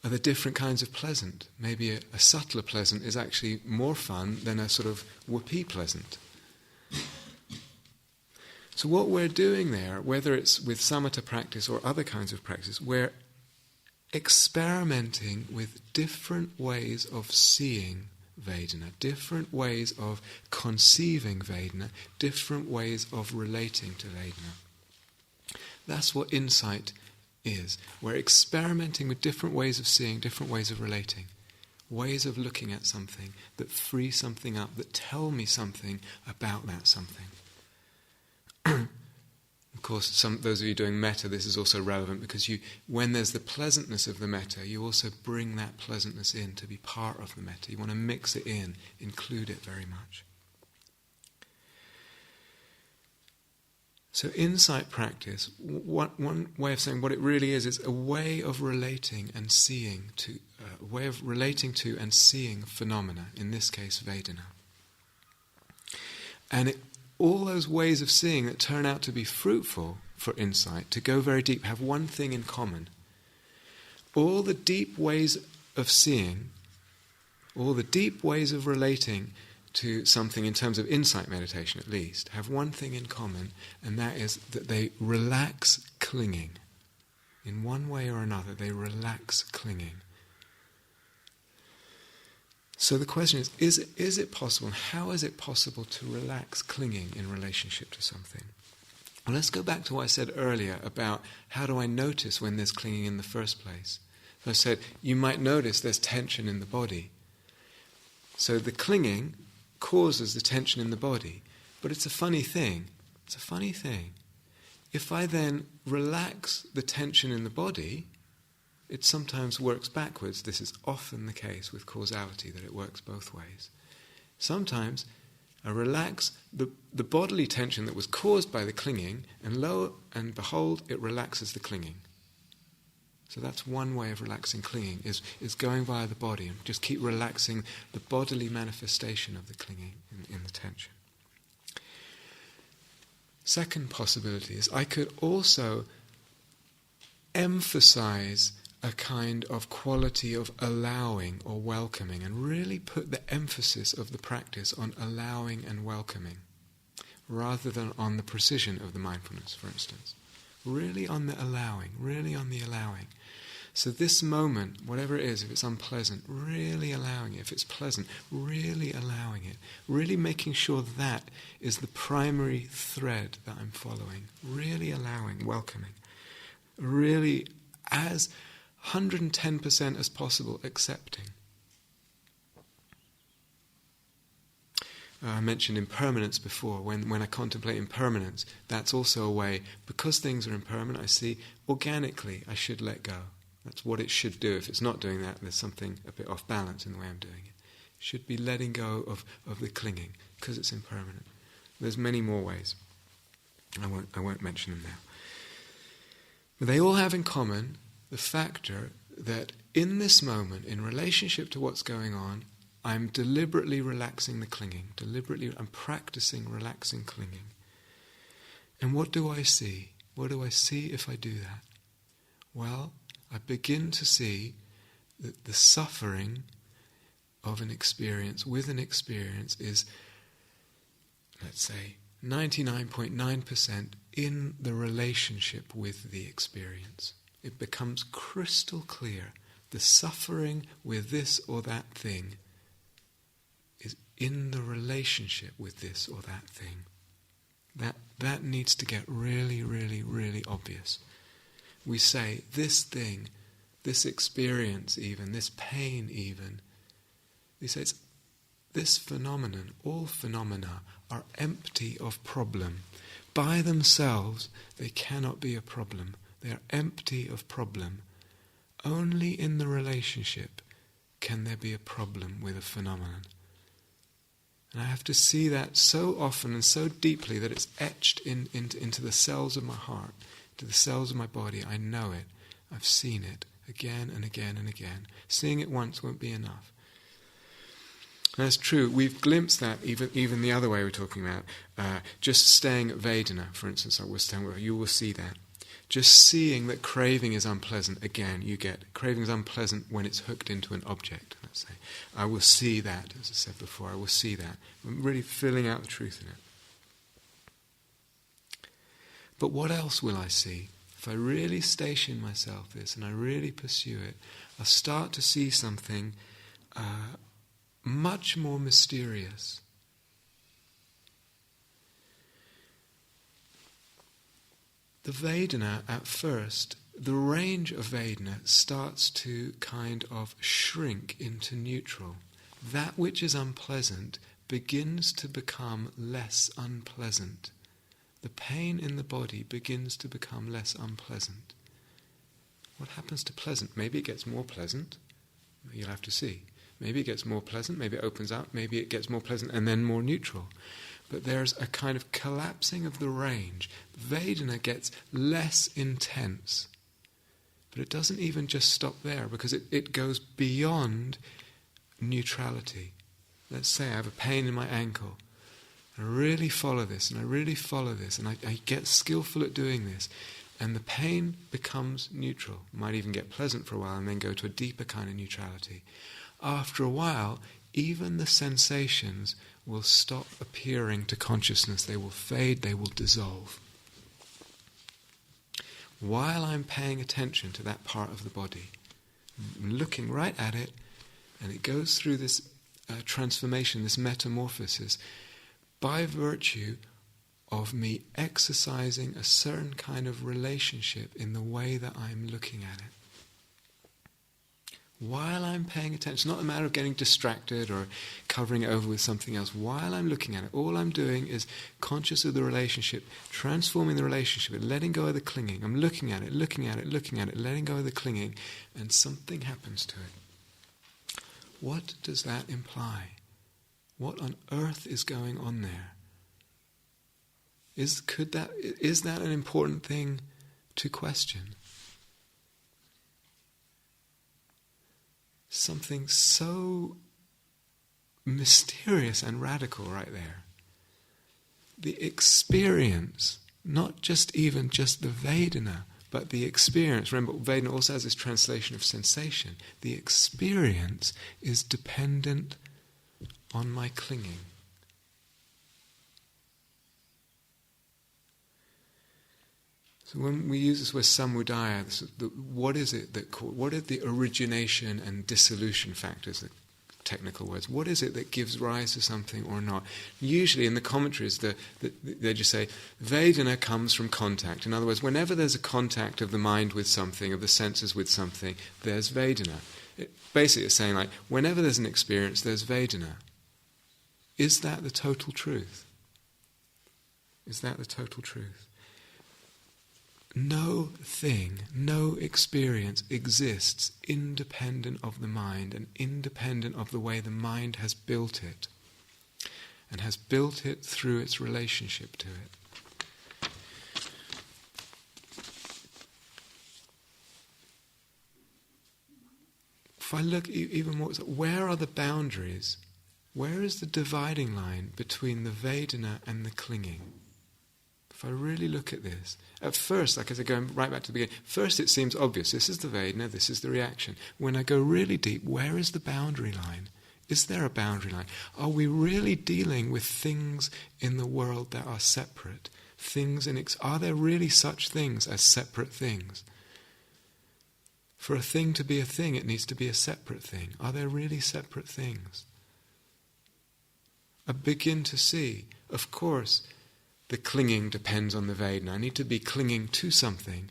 Are there different kinds of pleasant? Maybe a subtler pleasant is actually more fun than a sort of whoopee pleasant. So what we're doing there, whether it's with samatha practice or other kinds of practice, we're experimenting with different ways of seeing Vedana, different ways of conceiving Vedana, different ways of relating to Vedana. That's what insight is. We're experimenting with different ways of seeing, different ways of relating, ways of looking at something that free something up, that tell me something about that something. Of course, those of you doing metta, this is also relevant because when there's the pleasantness of the metta, you also bring that pleasantness in to be part of the metta. You want to mix it in, include it very much. So insight practice, one way of saying what it really is a way of relating and seeing to, a way of relating to and seeing phenomena, in this case Vedana. And all those ways of seeing that turn out to be fruitful for insight, to go very deep, have one thing in common. All the deep ways of seeing, all the deep ways of relating to something in terms of insight meditation at least, have one thing in common, and that is that they relax clinging. In one way or another, they relax clinging. So the question is it possible, and how is it possible to relax clinging in relationship to something? Well, let's go back to what I said earlier about how do I notice when there's clinging in the first place. So I said, you might notice there's tension in the body. So the clinging causes the tension in the body. But it's a funny thing. It's a funny thing. If I then relax the tension in the body, it sometimes works backwards. This is often the case with causality, that it works both ways. Sometimes I relax the bodily tension that was caused by the clinging, and lo and behold, it relaxes the clinging. So that's one way of relaxing clinging, is going via the body and just keep relaxing the bodily manifestation of the clinging in the tension. Second possibility is I could also emphasize a kind of quality of allowing or welcoming, and really put the emphasis of the practice on allowing and welcoming, rather than on the precision of the mindfulness, for instance. Really on the allowing, really on the allowing. So this moment, whatever it is, if it's unpleasant, really allowing it. If it's pleasant, really allowing it. Really making sure that is the primary thread that I'm following. Really allowing, welcoming. Really, as 110% as possible, accepting. I mentioned impermanence before. When I contemplate impermanence, that's also a way, because things are impermanent, I see organically I should let go. That's what it should do. If it's not doing that, there's something a bit off balance in the way I'm doing it. It should be letting go of the clinging, because it's impermanent. There's many more ways. I won't mention them now. But they all have in common the factor that in this moment, in relationship to what's going on, I'm deliberately relaxing the clinging. I'm practicing relaxing clinging. And what do I see? What do I see if I do that? Well, I begin to see that the suffering of an experience with an experience is, let's say, 99.9% in the relationship with the experience. It becomes crystal clear. The suffering with this or that thing is in the relationship with this or that thing. That needs to get really, really, really obvious. We say this thing, this experience even, this pain even, we say it's this phenomenon, all phenomena are empty of problem. By themselves, they cannot be a problem. They are empty of problem. Only in the relationship can there be a problem with a phenomenon. And I have to see that so often and so deeply that it's etched into the cells of my heart, to the cells of my body. I know it. I've seen it again and again and again. Seeing it once won't be enough. And that's true. We've glimpsed that even the other way we're talking about. Just staying at Vedana, for instance, you will see that. Just seeing that craving is unpleasant, again, you get craving is unpleasant when it's hooked into an object, let's say. I will see that, as I said before, I will see that. I'm really filling out the truth in it. But what else will I see? If I really station myself this and I really pursue it, I'll start to see something much more mysterious. The Vedana, at first, the range of Vedana starts to kind of shrink into neutral. That which is unpleasant begins to become less unpleasant. The pain in the body begins to become less unpleasant. What happens to pleasant? Maybe it gets more pleasant. You'll have to see. Maybe it gets more pleasant, maybe it opens up, maybe it gets more pleasant and then more neutral. But there's a kind of collapsing of the range. Vedana gets less intense. But it doesn't even just stop there, because it goes beyond neutrality. Let's say I have a pain in my ankle. I really follow this, and I really follow this, and I get skillful at doing this. And the pain becomes neutral. It might even get pleasant for a while and then go to a deeper kind of neutrality. After a while, even the sensations will stop appearing to consciousness. They will fade, they will dissolve. While I'm paying attention to that part of the body, I'm looking right at it, and it goes through this transformation, this metamorphosis, by virtue of me exercising a certain kind of relationship in the way that I'm looking at it. While I'm paying attention, it's not a matter of getting distracted or covering it over with something else. While I'm looking at it, all I'm doing is conscious of the relationship, transforming the relationship, and letting go of the clinging. I'm looking at it, letting go of the clinging, and something happens to it. What does that imply? What on earth is going on there? Is that an important thing to question? Something so mysterious and radical right there. The experience, not just the Vedana, but the experience. Remember, Vedana also has this translation of sensation. The experience is dependent on my clinging. So when we use this word samudaya, what is the origination and dissolution factors, the technical words? What is it that gives rise to something or not? Usually in the commentaries, they just say, Vedana comes from contact. In other words, whenever there's a contact of the mind with something, of the senses with something, there's Vedana. Basically it's saying, like, whenever there's an experience, there's Vedana. Is that the total truth? Is that the total truth? No thing, no experience exists independent of the mind and independent of the way the mind has built it, and has built it through its relationship to it. If I look even more, where are the boundaries? Where is the dividing line between the Vedana and the clinging? If I really look at this, at first, like as I go right back to the beginning, first it seems obvious, this is the Vedana, this is the reaction. When I go really deep, where is the boundary line? Is there a boundary line? Are we really dealing with things in the world that are separate? Are there really such things as separate things? For a thing to be a thing, it needs to be a separate thing. Are there really separate things? I begin to see, of course, the clinging depends on the Vedana. I need to be clinging to something,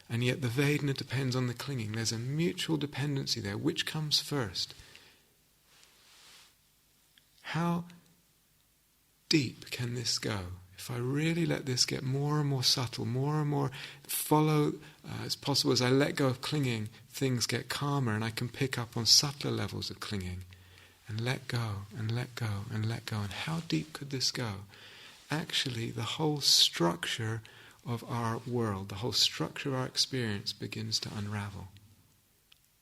and yet the Vedana depends on the clinging. There's a mutual dependency there. Which comes first? How deep can this go? If I really let this get more and more subtle, more and more follow as possible, as I let go of clinging, things get calmer and I can pick up on subtler levels of clinging and let go and let go and let go. And how deep could this go? Actually, the whole structure of our world, the whole structure of our experience begins to unravel.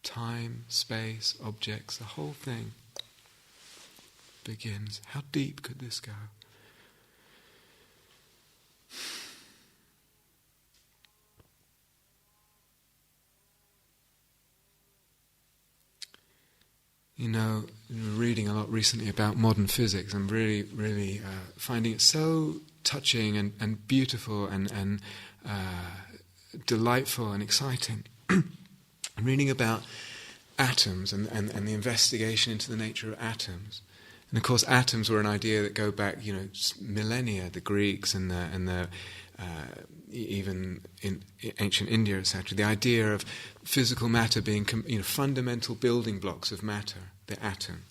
Time, space, objects, the whole thing begins. How deep could this go? You know, reading a lot recently about modern physics. I'm really finding it so touching and beautiful and delightful and exciting. I'm reading about atoms and the investigation into the nature of atoms. And of course, atoms were an idea that go back, millennia. The Greeks and the even in ancient India, etc. The idea of physical matter being, fundamental building blocks of matter, the atom.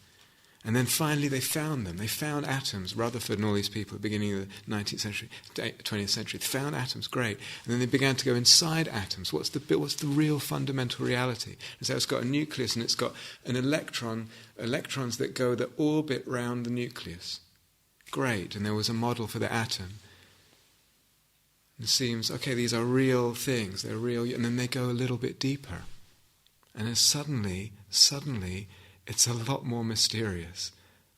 And then finally they found them. They found atoms. Rutherford and all these people at the beginning of the 19th century, 20th century, they found atoms, great. And then they began to go inside atoms. What's the real fundamental reality? And so it's got a nucleus and it's got an electrons that orbit round the nucleus. Great. And there was a model for the atom. It seems, okay, these are real things, they're real, and then they go a little bit deeper. And then suddenly, it's a lot more mysterious,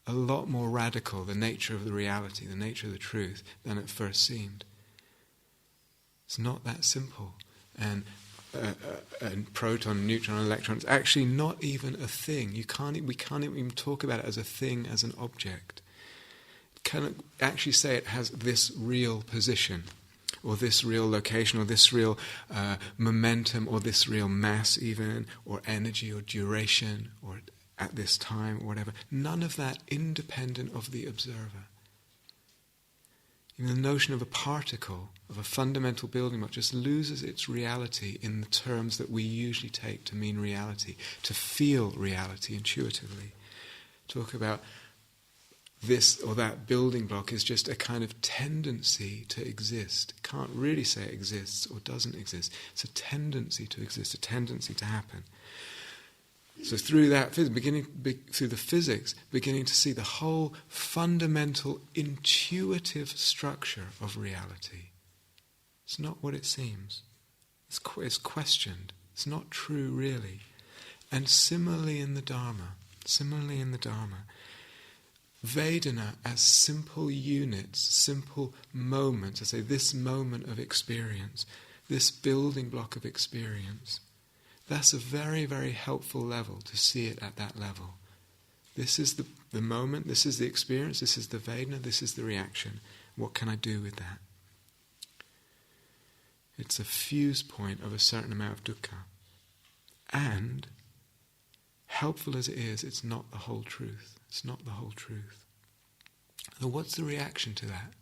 a lot more radical, the nature of the reality, the nature of the truth, than it first seemed. It's not that simple. And proton, neutron, electron, it's actually not even a thing. We can't even talk about it as a thing, as an object. Can't actually say it has this real position, or this real location, or this real momentum, or this real mass even, or energy, or duration, or at this time, or whatever. None of that independent of the observer. Even the notion of a particle, of a fundamental building block, just loses its reality in the terms that we usually take to mean reality, to feel reality intuitively. Talk about this or that building block is just a kind of tendency to exist. Can't really say it exists or doesn't exist. It's a tendency to exist, a tendency to happen. So through that, through the physics, beginning to see the whole fundamental intuitive structure of reality. It's not what it seems. It's questioned. It's not true really. And similarly in the Dharma, Vedana as simple units, simple moments. I say this moment of experience, this building block of experience. That's a very, very helpful level to see it at that level. This is the moment, this is the experience, this is the Vedana, this is the reaction. What can I do with that? It's a fuse point of a certain amount of dukkha. And, helpful as it is, it's not the whole truth. It's not the whole truth. So what's the reaction to that?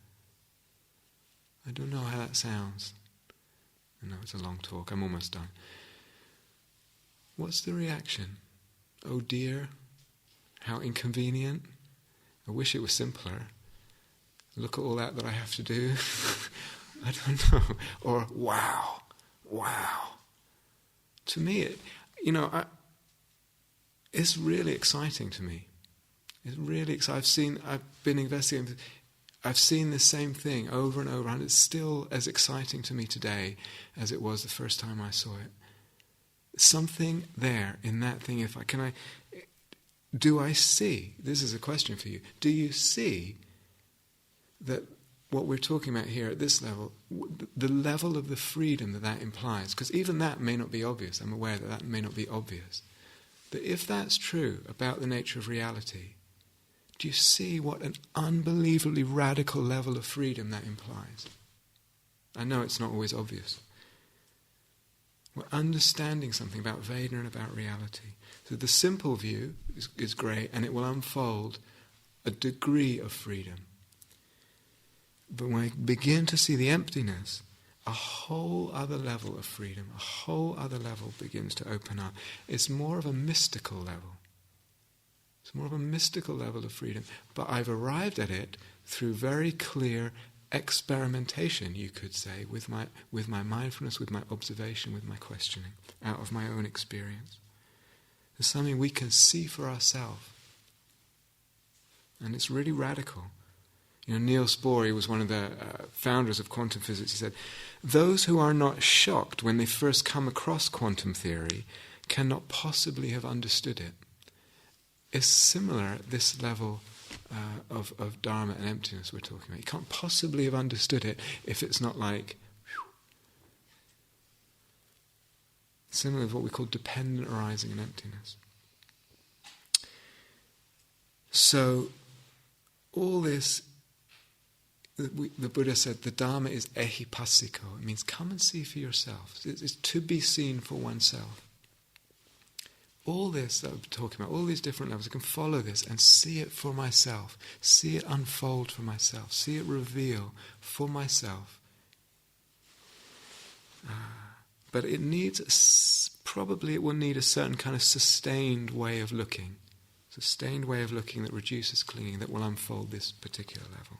I don't know how that sounds. I know it's a long talk, I'm almost done. What's the reaction? Oh dear, how inconvenient. I wish it was simpler. Look at all that I have to do. I don't know. Or, wow. To me, it's really exciting to me. It's really exciting. I've been investigating. I've seen the same thing over and over, and it's still as exciting to me today as it was the first time I saw it. Something there in that thing. Do I see? This is a question for you. Do you see that what we're talking about here at this level, the level of the freedom that implies? Because even that may not be obvious. I'm aware that may not be obvious. But if that's true about the nature of reality, do you see what an unbelievably radical level of freedom that implies? I know it's not always obvious. We're understanding something about Vedana and about reality. So the simple view is great, and it will unfold a degree of freedom. But when I begin to see the emptiness, a whole other level of freedom, a whole other level begins to open up. It's more of a mystical level. It's more of a mystical level of freedom. But I've arrived at it through very clear experimentation, you could say, with my mindfulness, with my observation, with my questioning, out of my own experience. It's something we can see for ourselves. And it's really radical. Niels Bohr was one of the founders of quantum physics. He said, those who are not shocked when they first come across quantum theory cannot possibly have understood it. It's similar at this level of Dharma and emptiness we're talking about. You can't possibly have understood it if it's not like, similar to what we call dependent arising and emptiness. So, all this, the Buddha said, the Dharma is ehipassiko. It means come and see for yourself. It's to be seen for oneself. All this that we're talking about, all these different levels, I can follow this and see it for myself, see it unfold for myself, see it reveal for myself. But it needs, probably it will need a certain kind of sustained way of looking that reduces clinging, that will unfold this particular level.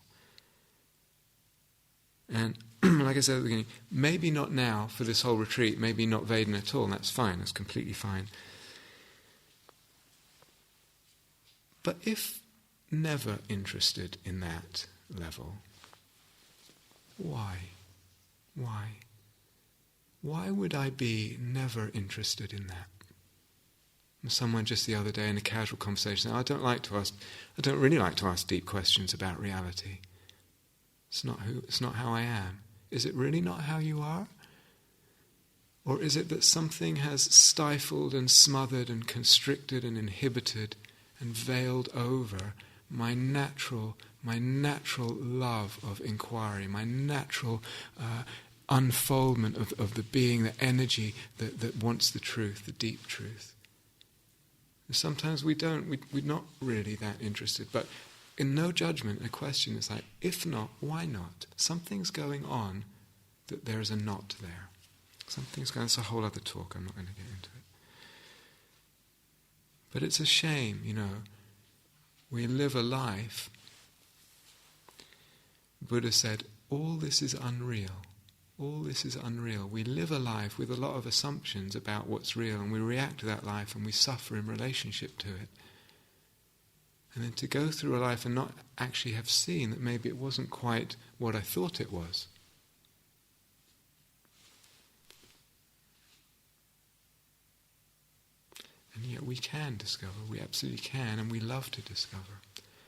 And like I said at the beginning, maybe not now for this whole retreat, maybe not Vedana at all, and that's fine, that's completely fine. But if never interested in that level, why? Why would I be never interested in that? Someone just the other day in a casual conversation said, I don't really like to ask deep questions about reality. It's not how I am. Is it really not how you are? Or is it that something has stifled and smothered and constricted and inhibited and veiled over my natural love of inquiry, my natural unfoldment of the being, the energy that wants the truth, the deep truth? And sometimes we're not really that interested, but in no judgment, a question is like, if not, why not? Something's going on that there is a not there. Something's going on. It's a whole other talk. I'm not going to get into it. But it's a shame, we live a life. Buddha said, all this is unreal. All this is unreal. We live a life with a lot of assumptions about what's real, and we react to that life and we suffer in relationship to it. And then to go through a life and not actually have seen that maybe it wasn't quite what I thought it was. And yet we can discover, we absolutely can, and we love to discover.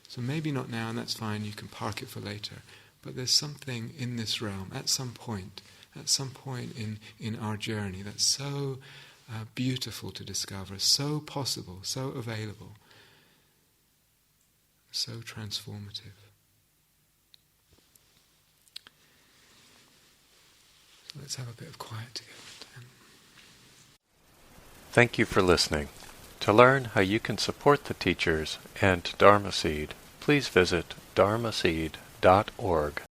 So maybe not now, and that's fine, you can park it for later. But there's something in this realm, at some point in our journey that's so beautiful to discover, so possible, so available, so transformative. So let's have a bit of quiet together. Thank you for listening. To learn how you can support the teachers and Dharma Seed, please visit dharmaseed.org.